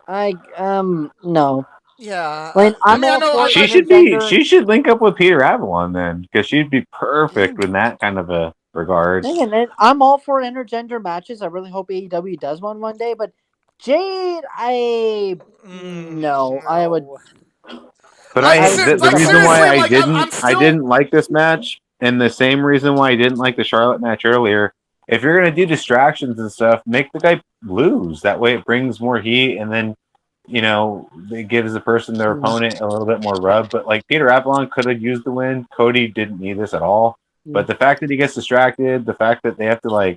no. Yeah, I'm all for she should link up with Peter Avalon then, because she'd be perfect with that kind of a regard. I'm all for intergender matches. I really hope AEW does one day, but Jade, I would. But the reason why I didn't like this match, and the same reason why I didn't like the Charlotte match earlier. If you're gonna do distractions and stuff, make the guy lose. That way, it brings more heat, and then it gives the person, their opponent, a little bit more rub. But like Peter Avalon could have used the win. Cody didn't need this at all. But the fact that he gets distracted, the fact that they have to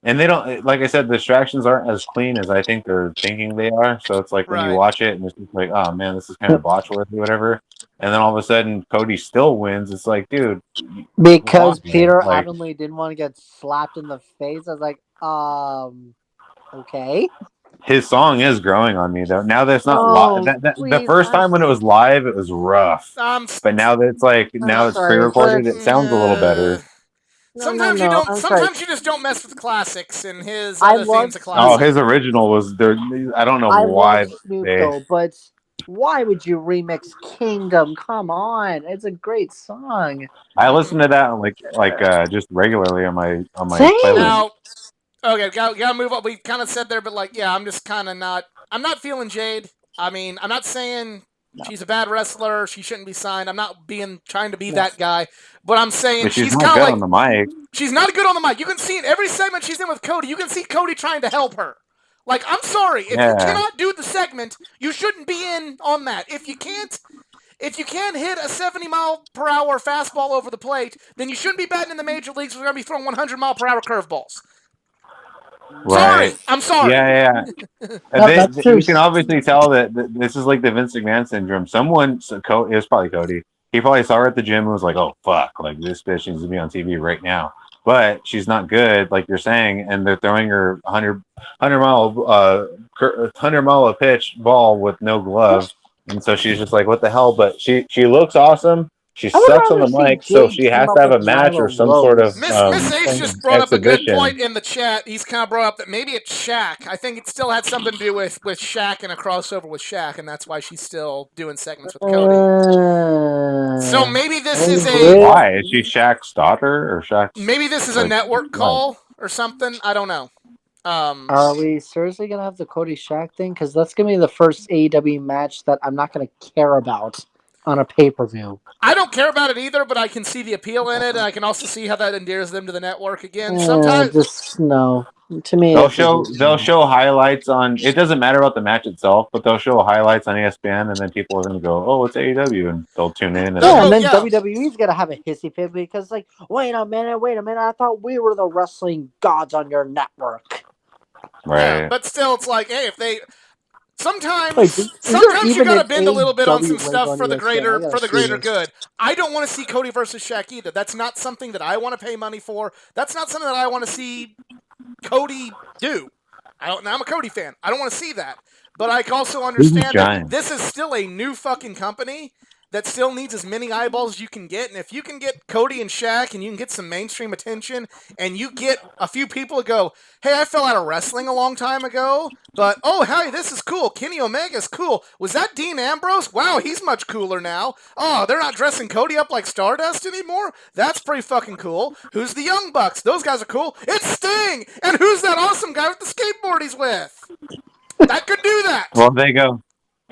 and they don't, like I said, the distractions aren't as clean as I think they're thinking they are. So it's like when you watch it and it's just like, oh man, this is kind of botch-worthy, whatever. And then all of a sudden, Cody still wins. It's like, dude. Because Peter adamantly didn't want to get slapped in the face. I was like, okay. His song is growing on me though. Now that's not live. The first time when it was live, it was rough. But now that it's it's pre-recorded, it sounds a little better. Sometimes you don't. Sometimes you just don't mess with classics, and his other theme's a classic. Oh, his original was there. I don't know why. But why would you remix Kingdom? Come on, it's a great song. I listen to that like just regularly on my playlist. Now, okay, gotta move up. We kind of said there, but I'm just kind of not. I'm not feeling Jade. I mean, I'm not saying she's a bad wrestler. She shouldn't be signed. I'm not trying to be that guy. But I'm saying she's kind of on the mic. She's not good on the mic. You can see in every segment she's in with Cody. You can see Cody trying to help her. Like, I'm sorry, if you cannot do the segment, you shouldn't be in on that. If you can't hit a 70-mile-per-hour fastball over the plate, then you shouldn't be batting in the major leagues. We're gonna be throwing 100-mile-per-hour curveballs. Right. Sorry, I'm sorry. Yeah. You can obviously tell that this is like the Vince McMahon syndrome. It was probably Cody. He probably saw her at the gym and was like, "Oh fuck! Like this bitch needs to be on TV right now." But she's not good, like you're saying, and they're throwing her 100 mile a pitch ball with no glove, and so she's just like, "What the hell?" But she looks awesome. She sucks on the mic, so she has to have a match or some sort of Miss Ace just brought up a good point in the chat. He's kind of brought up that maybe it's Shaq. I think it still had something to do with Shaq and a crossover with Shaq, and that's why she's still doing segments with Cody. So maybe this is why? Is she Shaq's daughter or Shaq? Maybe this is a network call or something. I don't know. Are we seriously gonna have the Cody Shaq thing? Because that's gonna be the first AEW match that I'm not gonna care about on a pay-per-view. I don't care about it either, but I can see the appeal in it, and I can also see how that endears them to the network again. Sometimes, no. To me, they'll show highlights on. It doesn't matter about the match itself, but they'll show highlights on ESPN, and then people are going to go, "Oh, it's AEW," and they'll tune in. And then WWE's going to have a hissy fit because, like, wait a minute, I thought we were the wrestling gods on your network. Right. Yeah, but still, it's like, hey, if they. Sometimes you gotta bend a little bit on some stuff for the greater good. I don't want to see Cody versus Shaq either. That's not something that I want to pay money for. That's not something that I want to see Cody do. I'm a Cody fan. I don't want to see that. But I also understand that this is still a new fucking company that still needs as many eyeballs as you can get. And if you can get Cody and Shaq and you can get some mainstream attention and you get a few people to go, hey, I fell out of wrestling a long time ago, but, oh, hey, this is cool. Kenny Omega's cool. Was that Dean Ambrose? Wow, he's much cooler now. Oh, they're not dressing Cody up like Stardust anymore? That's pretty fucking cool. Who's the Young Bucks? Those guys are cool. It's Sting! And who's that awesome guy with the skateboard he's with? That could do that. Well,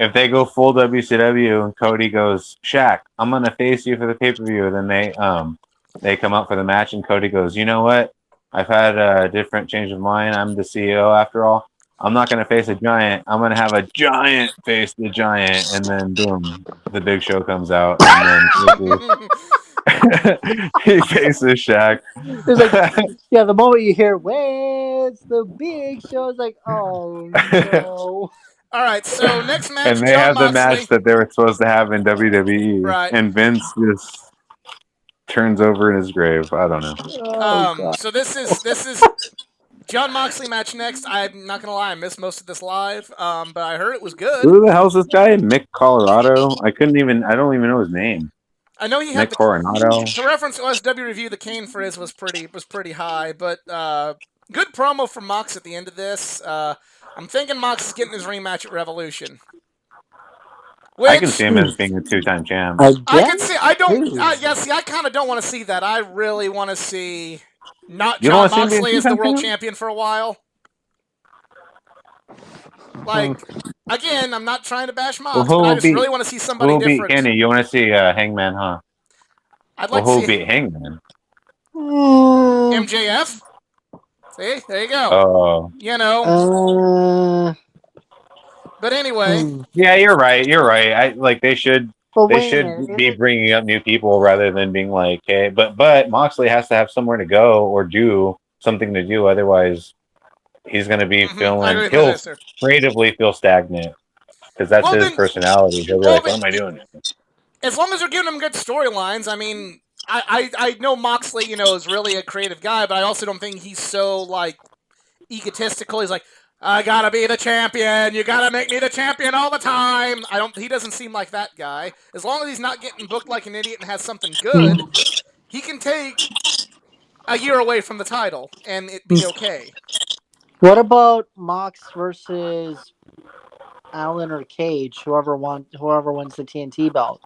if they go full WCW and Cody goes, Shaq, I'm gonna face you for the pay-per-view, then they come out for the match and Cody goes, you know what? I've had a different change of mind. I'm the CEO after all. I'm not gonna face a giant. I'm gonna have a giant face the giant, and then boom, the Big Show comes out, and then he faces Shaq. Yeah, the moment you hear, "Where's the Big Show?" It's like, oh no. All right, so next match, and they have the match that they were supposed to have in WWE, right? And Vince just turns over in his grave. I don't know. So this is Jon Moxley match next. I'm not gonna lie, I missed most of this live, but I heard it was good. Who the hell's this guy? Mick Colorado? I don't even know his name. I know he had Mick Coronado. To reference OSW review, the Kane Frizz was pretty high, but good promo from Mox at the end of this. I'm thinking Mox is getting his rematch at Revolution. I can see him as being a 2-time champ. I can see. I don't. See, I kind of don't want to see that. I really want to see not Jon Moxley as the world champion for a while. Like, again, I'm not trying to bash Mox, but I just really want to see somebody different. Kenny, you want to see Hangman, huh? I'd like to see... beat Hangman? MJF? See? There you go. Oh. You know. But anyway. Yeah, you're right. They should be bringing up new people rather than being like, hey, but Moxley has to have somewhere to go or do something to do. Otherwise, he's going to be he'll creatively feel stagnant because that's his personality. He'll be like, what am I doing? As long as they're giving him good storylines, I mean, I know Moxley, is really a creative guy, but I also don't think he's so, like, egotistical. He's like, I gotta be the champion. You gotta make me the champion all the time. He doesn't seem like that guy. As long as he's not getting booked like an idiot and has something good, he can take a year away from the title and it be okay. What about Mox versus Allen or Cage? Whoever wins the TNT belt.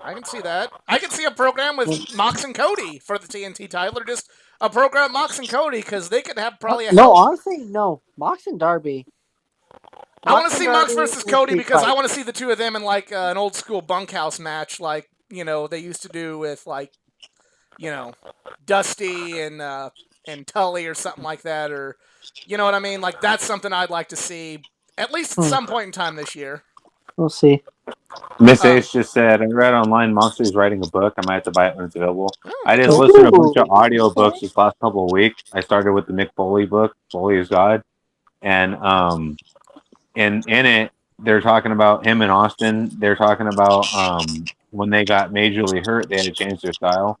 I can see that. I can see a program with Mox and Cody for the TNT title, or just a program Mox and Cody, because they could have probably a... No, honestly, no. Mox and Darby. I want to see Mox versus Cody because I want to see the two of them in, like, an old-school bunkhouse match, like, they used to do with, like, Dusty and Tully or something like that, or, you know what I mean? Like, that's something I'd like to see, at least at some point in time this year. We'll see. Miss Ace just said, I read online Moxley's writing a book. I might have to buy it when it's available. I just listened to a bunch of audio books this last couple of weeks. I started with the Mick Foley book, Foley is God. And in it, they're talking about him and Austin. They're talking about when they got majorly hurt, they had to change their style.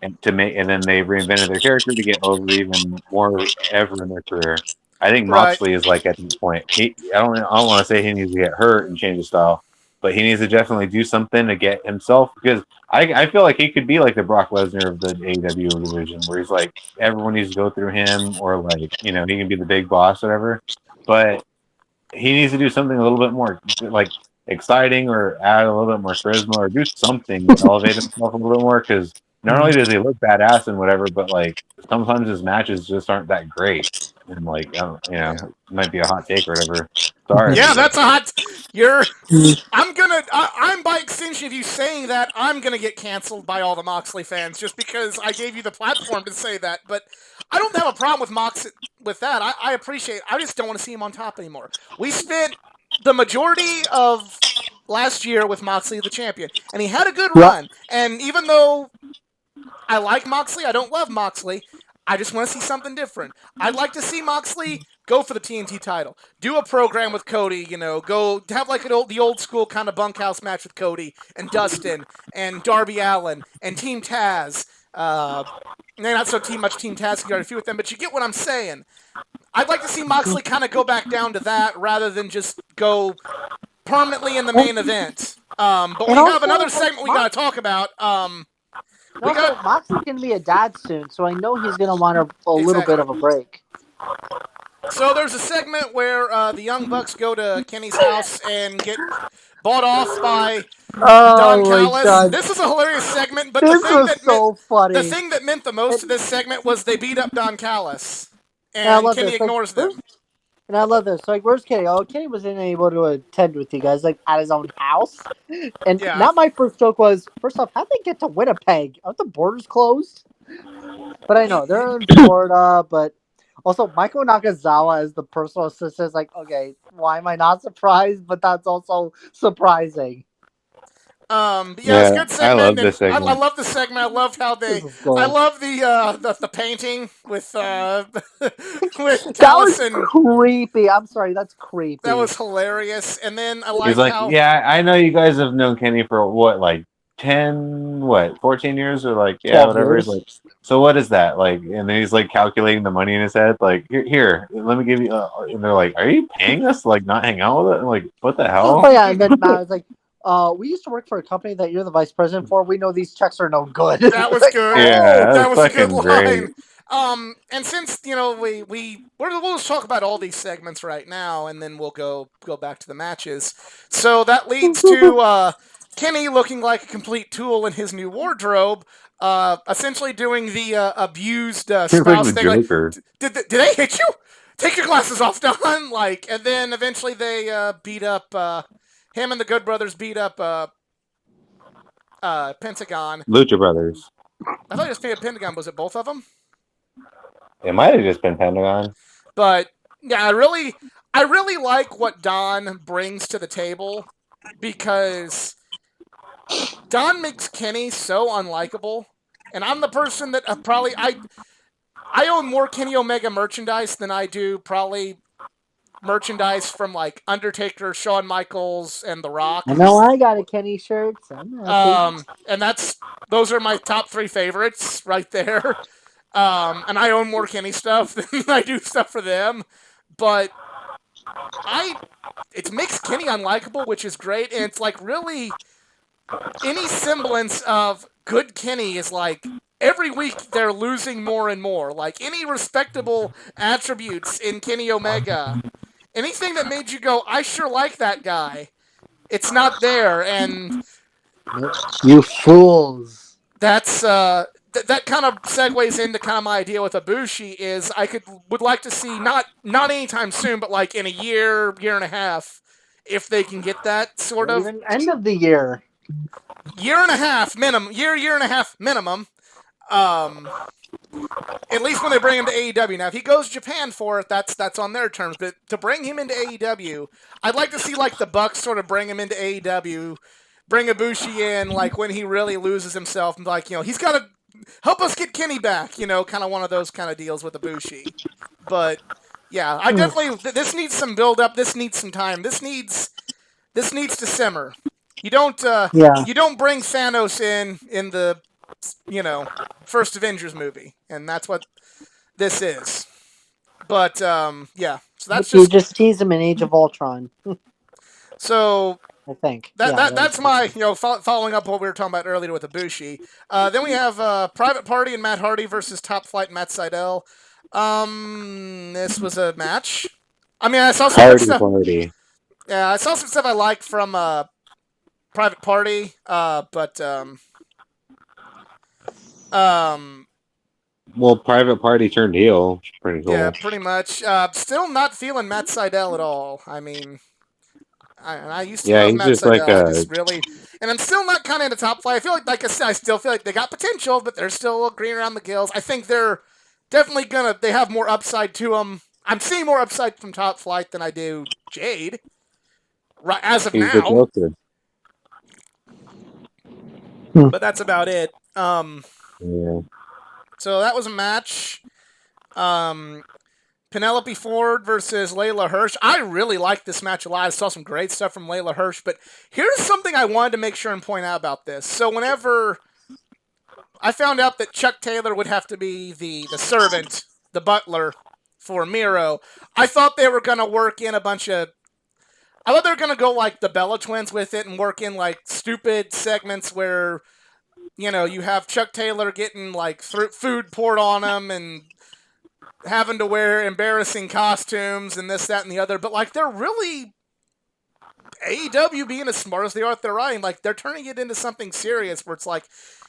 And then they reinvented their character to get over even more ever in their career. I think Moxley is like at this point. I don't want to say he needs to get hurt and change his style, but he needs to definitely do something to get himself, because I feel like he could be like the Brock Lesnar of the AEW division, where he's like everyone needs to go through him, or like he can be the big boss, or whatever. But he needs to do something a little bit more like exciting, or add a little bit more charisma, or do something to elevate himself a little bit more, because not only does he look badass and whatever, but like sometimes his matches just aren't that great. And like, it might be a hot take or whatever. Sorry. Yeah, that's a hot. I'm by extension of you saying that, I'm gonna get canceled by all the Moxley fans just because I gave you the platform to say that. But I don't have a problem with Mox with that. I appreciate it. I just don't want to see him on top anymore. We spent the majority of last year with Moxley the champion, and he had a good run. And even though I like Moxley, I don't love Moxley, I just want to see something different. I'd like to see Moxley go for the TNT title. Do a program with Cody, go have like the old school kind of bunkhouse match with Cody and Dustin and Darby Allin and Team Taz. Not so much Team Taz can get a few with them, but you get what I'm saying. I'd like to see Moxley kind of go back down to that rather than just go permanently in the main event. But we have another segment we got to talk about. Moxley's going to be a dad soon, so I know he's going to want a little bit of a break. So there's a segment where the Young Bucks go to Kenny's house and get bought off by Don Callis. God. This is a hilarious segment, but the thing that meant the most to this segment was they beat up Don Callis, and Kenny ignores them. And I love this. Like, where's Kenny? Oh, Kenny was unable to attend with you guys, like, at his own house. And now my first joke was, first off, how'd they get to Winnipeg? Aren't the borders closed? But I know, they're in Florida, but also, Michael Nakazawa as the personal assistant is like, okay, why am I not surprised? But that's also surprising. But it's a good segment. I love this segment. I love the segment. I love how I love the painting with Callis and creepy. I'm sorry, that's creepy. That was hilarious. And then I like He's like, how I know you guys have known Kenny for what, like 14 years or like, yeah, whatever. Years. Like, so what is that? Like, and then he's like calculating the money in his head. Like, here, let me give you, and they're like, are you paying us to like not hang out with it? I'm like, what the hell? Oh yeah, and then Matt was like, we used to work for a company that you're the vice president for. We know these checks are no good. That was good. Yeah, that was a good line. Great. And since we'll just talk about all these segments right now, and then we'll go back to the matches. So that leads to Kenny looking like a complete tool in his new wardrobe, essentially doing the abused spouse thing. Like, did they hit you? Take your glasses off, Don. Like, and then eventually they beat up him and the Good Brothers beat up Pentagon. Lucha Brothers. I thought it was Pentagon. Was it both of them? It might have just been Pentagon. But yeah, I really like what Don brings to the table, because Don makes Kenny so unlikable, and I'm the person that probably I own more Kenny Omega merchandise than I do probably merchandise from like Undertaker, Shawn Michaels, and The Rock. I know I got a Kenny shirt. And those are my top 3 favorites right there. And I own more Kenny stuff than I do stuff for them. But it makes Kenny unlikable, which is great. And it's like really any semblance of good Kenny is like every week they're losing more and more. Like any respectable attributes in Kenny Omega, anything that made you go, I sure like that guy, it's not there. And you fools. That's that kind of segues into kind of my idea with Ibushi is I would like to see not anytime soon, but like in a year and a half, if they can get that sort of even end of the year. Year and a half minimum. At least when they bring him to AEW. Now, if he goes to Japan for it, that's on their terms. But to bring him into AEW, I'd like to see like the Bucks sort of bring him into AEW, bring Ibushi in like when he really loses himself, and like he's got to help us get Kenny back. Kind of one of those kind of deals with Ibushi. But yeah, I definitely this needs some build up. This needs some time. This needs to simmer. You don't bring Thanos in the first Avengers movie, and that's what this is. But yeah, so that's you just tease him in Age of Ultron. So I think that's my following up what we were talking about earlier with Ibushi. Then we have Private Party and Matt Hardy versus Top Flight and Matt Sydal. This was a match. I mean, I saw some stuff. Party. Yeah, I saw some stuff I liked from Private Party, but well, Private Party turned heel. Pretty cool. Yeah, pretty much. Still not feeling Matt Sydal at all. I mean, I used to love Matt Sydal. Really, and I'm still not kind of into Top Flight. I feel like I said, I still feel like they got potential, but they're still a little green around the gills. I think they're definitely they have more upside to them. I'm seeing more upside from Top Flight than I do Jade. Right as of now. But that's about it. Yeah. So that was a match. Penelope Ford versus Layla Hirsch. I really liked this match a lot. I saw some great stuff from Layla Hirsch. But here's something I wanted to make sure and point out about this. So whenever I found out that Chuck Taylor would have to be the servant, the butler for Miro, I thought they were going to work in a bunch of... I thought they were going to go like the Bella Twins with it and work in like stupid segments where, you have Chuck Taylor getting like food poured on him and having to wear embarrassing costumes and this, that, and the other. But like they're really AEW being as smart as they are at their writing, like they're turning it into something serious where it's like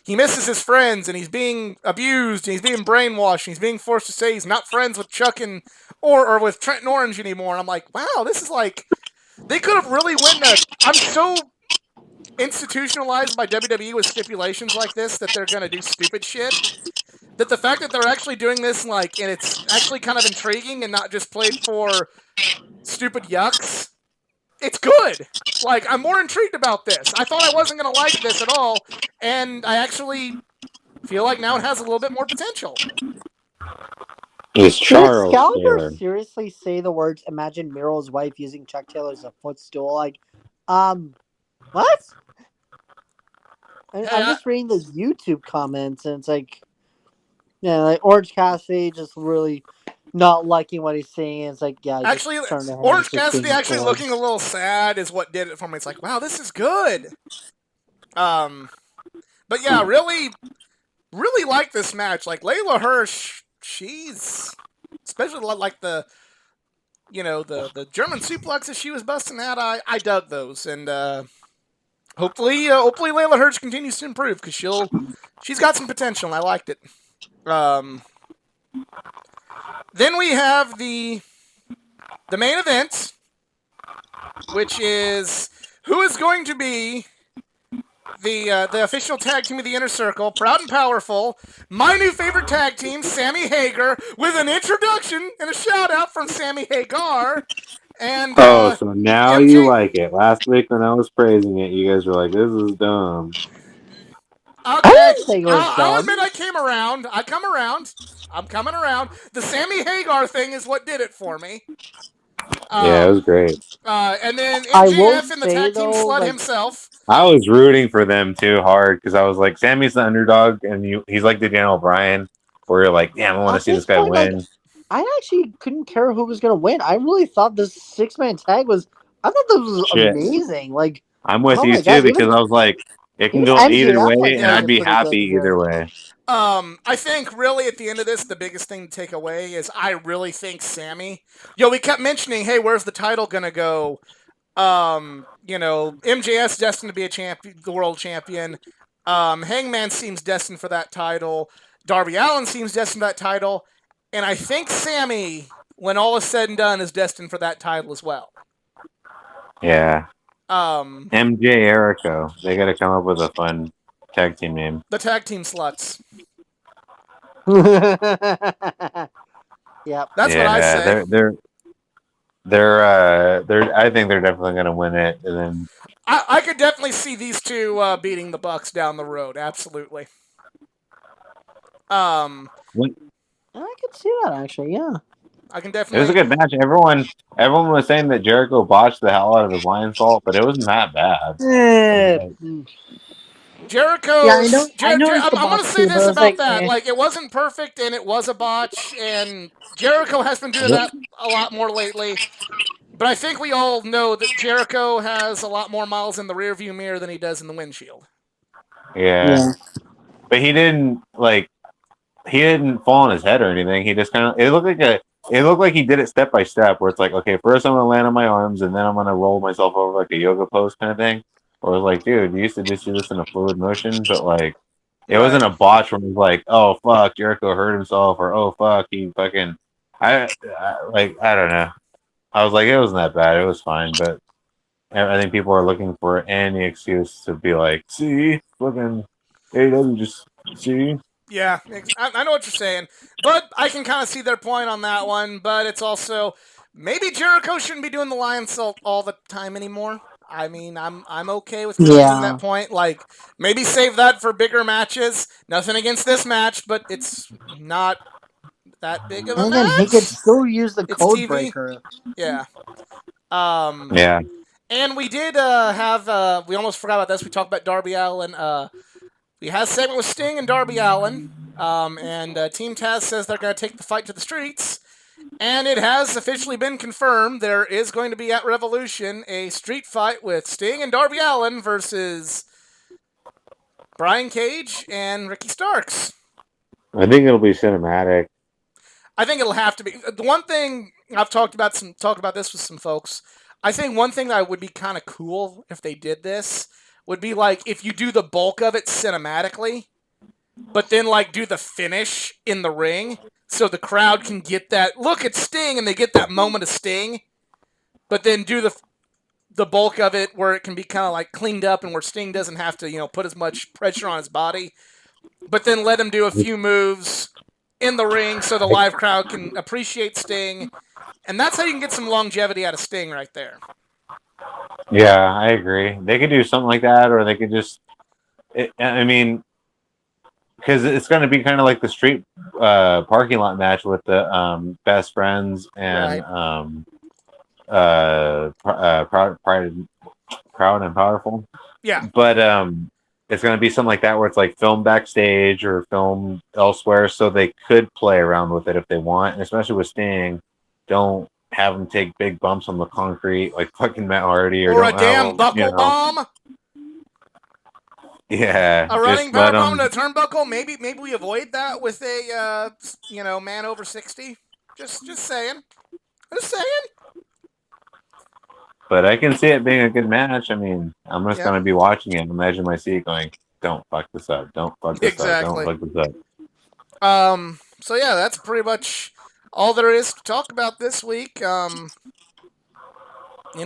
he misses his friends and he's being abused and he's being brainwashed and he's being forced to say he's not friends with Chuck or with Trent and Orange anymore. And I'm like, wow, this is like... They could have really I'm so institutionalized by WWE with stipulations like this that they're going to do stupid shit, that the fact that they're actually doing this, and it's actually kind of intriguing and not just played for stupid yucks, it's good. Like, I'm more intrigued about this. I thought I wasn't going to like this at all, and I actually feel like now it has a little bit more potential. It's Charles Did Excalibur Taylor seriously say the words, imagine Miro's wife using Chuck Taylor as a footstool? Like, what? I'm just reading the YouTube comments, and it's like, yeah, like Orange Cassidy just really not liking what he's seeing. It's like, yeah, actually, Orange Cassidy actually looking a little sad is what did it for me. It's like, wow, this is good. But yeah, really like this match. Like Layla Hirsch, she's especially like the German suplexes she was busting out. I dug those, and hopefully Layla Hirsch continues to improve because she's got some potential. And I liked it. Then we have the main event, which is who is going to be the official tag team of the Inner Circle, Proud and Powerful, my new favorite tag team, Sammy Hagar, with an introduction and a shout out from Sammy Hagar. And so now you like it. Last week when I was praising it, you guys were like, "This is dumb." Okay, I'll admit I came around. I'm coming around. The Sammy Hagar thing is what did it for me. Yeah, it was great. And then MJF and the tag team slut himself. I was rooting for them too hard because I was like, Sammy's the underdog, and he's like the Daniel Bryan, where you're like, damn, I want to see this guy win. Like, I actually couldn't care who was going to win. I really thought this 6-man tag was. I thought this was amazing. Like, I'm with you too because I was like, it can go either way, and I'd be happy either way. I think really at the end of this, the biggest thing to take away is I really think Sammy. We kept mentioning, hey, where's the title gonna go? MJF's destined to be the world champion. Hangman seems destined for that title. Darby Allin seems destined for that title, and I think Sammy, when all is said and done, is destined for that title as well. Yeah. MJ Erico. They got to come up with a fun tag team name. The Tag Team Sluts. Yep. That's what I say. They're I think they're definitely going to win it, and then I could definitely see these two beating the Bucks down the road. Absolutely. I could see that actually. Yeah. I can definitely. It was a good match. Everyone was saying that Jericho botched the hell out of his lion salt, but it wasn't that bad. Jericho. Yeah, I know I'm going to say this about that. Like, it wasn't perfect, and it was a botch, and Jericho has been doing that a lot more lately. But I think we all know that Jericho has a lot more miles in the rearview mirror than he does in the windshield. Yeah. But he didn't fall on his head or anything. He just kind of it looked like he did it step by step, where it's like, okay, first I'm gonna land on my arms, and then I'm gonna roll myself over like a yoga pose kind of thing. Or it was like, dude, you used to just do this in a fluid motion, but like, it wasn't a botch where it was like, oh fuck, Jericho hurt himself, or oh fuck, he fucking, I don't know. I was like, it wasn't that bad. It was fine, but I think people are looking for any excuse to be like, see, fucking AEW just see. Yeah, I know what you're saying, but I can kind of see their point on that one. But it's also maybe Jericho shouldn't be doing the lion salt all the time anymore. I mean, I'm okay with conceding that point. Like, maybe save that for bigger matches. Nothing against this match, but it's not that big of a match. He could still use the code breaker. Yeah. Yeah. And we did have we almost forgot about this. We talked about Darby Allin. We had a segment with Sting and Darby Allin. And Team Taz says they're going to take the fight to the streets. And it has officially been confirmed there is going to be at Revolution a street fight with Sting and Darby Allin versus Brian Cage and Ricky Starks. I think it'll be cinematic. I think it'll have to be. The one thing I've talked about this with some folks. I think one thing that would be kind of cool if they did this would be like if you do the bulk of it cinematically, but then like do the finish in the ring. So the crowd can get that look at Sting and they get that moment of Sting, but then do the bulk of it where it can be kind of like cleaned up and where Sting doesn't have to, put as much pressure on his body, but then let him do a few moves in the ring so the live crowd can appreciate Sting. And that's how you can get some longevity out of Sting right there. Yeah, I agree. They could do something like that, or they could just, because it's going to be kind of like the street parking lot match with the best friends and Proud and Powerful. Yeah. But it's going to be something like that where it's like film backstage or film elsewhere, so they could play around with it if they want, and especially with Sting, don't have him take big bumps on the concrete like fucking Matt Hardy, or a damn buckle bomb. Yeah, a running power bomb to a turnbuckle. Maybe we avoid that with a man over 60. Just saying. Just saying. But I can see it being a good match. I mean, I'm just going to be watching it. Imagine my seat going, don't fuck this up. Don't fuck this up. Don't fuck this up. So, yeah, that's pretty much all there is to talk about this week. That was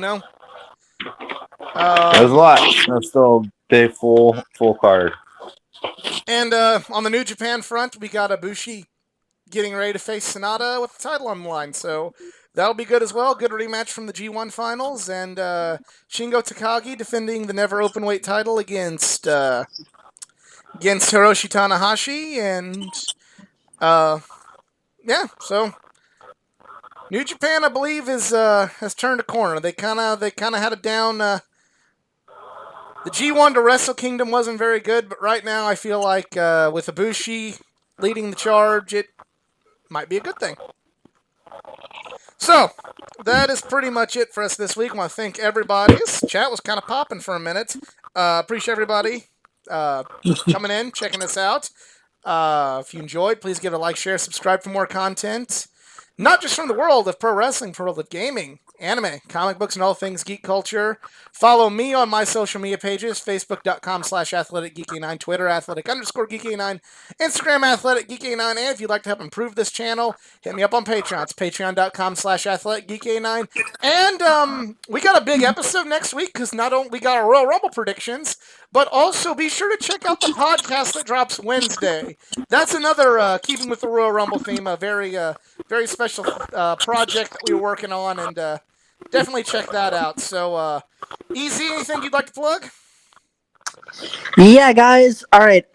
a lot. That's still a big, full card. And on the New Japan front, we got Ibushi getting ready to face Sonata with the title on the line. So that'll be good as well. Good rematch from the G1 finals. And Shingo Takagi defending the never open weight title against Hiroshi Tanahashi. And so New Japan, I believe, has turned a corner. They kind of had it down. The G1 to Wrestle Kingdom wasn't very good, but right now I feel like with Ibushi leading the charge, it might be a good thing. So, that is pretty much it for us this week. I want to thank everybody. This chat was kind of popping for a minute. Appreciate everybody coming in, checking us out. If you enjoyed, please give it a like, share, subscribe for more content. Not just from the world of pro wrestling, from the world of gaming, anime, comic books, and all things geek culture. Follow me on my social media pages, facebook.com/athleticgeek89, Twitter, athletic_geek89, Instagram, athleticgeek89, and if you'd like to help improve this channel, hit me up on Patreon. It's patreon.com/athleticgeek89. And we got a big episode next week, because not only we got our Royal Rumble predictions, but also be sure to check out the podcast that drops Wednesday. That's another, keeping with the Royal Rumble theme, a very special project that we were working on, and definitely check that out. So, Easy, anything you'd like to plug? Yeah, guys. All right.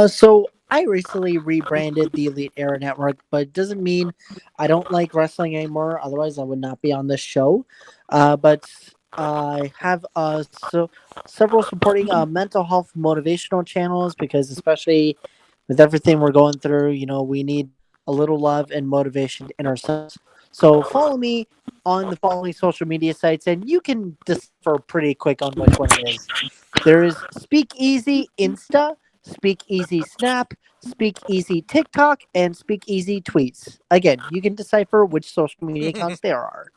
So I recently rebranded the Elite Era Network, but it doesn't mean I don't like wrestling anymore. Otherwise, I would not be on this show. But I have several supporting mental health motivational channels, because especially with everything we're going through, we need a little love and motivation in ourselves. So follow me on the following social media sites, and you can decipher pretty quick on which one it is. There is Speakeasy Insta, Speakeasy Snap, Speakeasy TikTok, and Speakeasy Tweets. Again, you can decipher which social media accounts there are.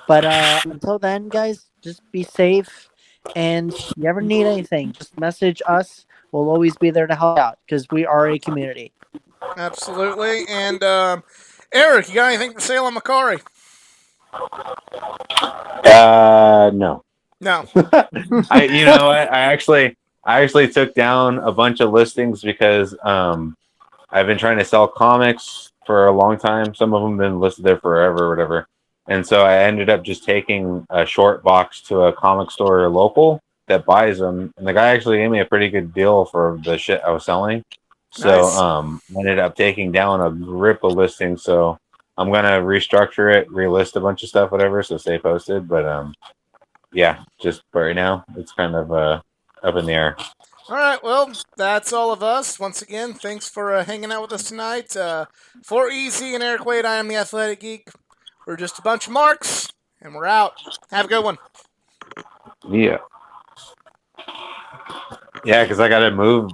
But until then, guys, just be safe. And if you ever need anything, just message us. We'll always be there to help out, because we are a community. Absolutely. And Eric, you got anything for sale on Macari? No. No. I actually took down a bunch of listings because I've been trying to sell comics for a long time. Some of them have been listed there forever or whatever. And so I ended up just taking a short box to a comic store local that buys them. And the guy actually gave me a pretty good deal for the shit I was selling. So nice. I ended up taking down a grip of listings. So I'm going to restructure it, relist a bunch of stuff, whatever. So stay posted. But yeah, just right now, it's kind of up in the air. All right, well, that's all of us. Once again, thanks for hanging out with us tonight. For Easy and Eric Wade, I am the Athletic Geek. We're just a bunch of marks, and we're out. Have a good one. Yeah. Yeah, because I got to move.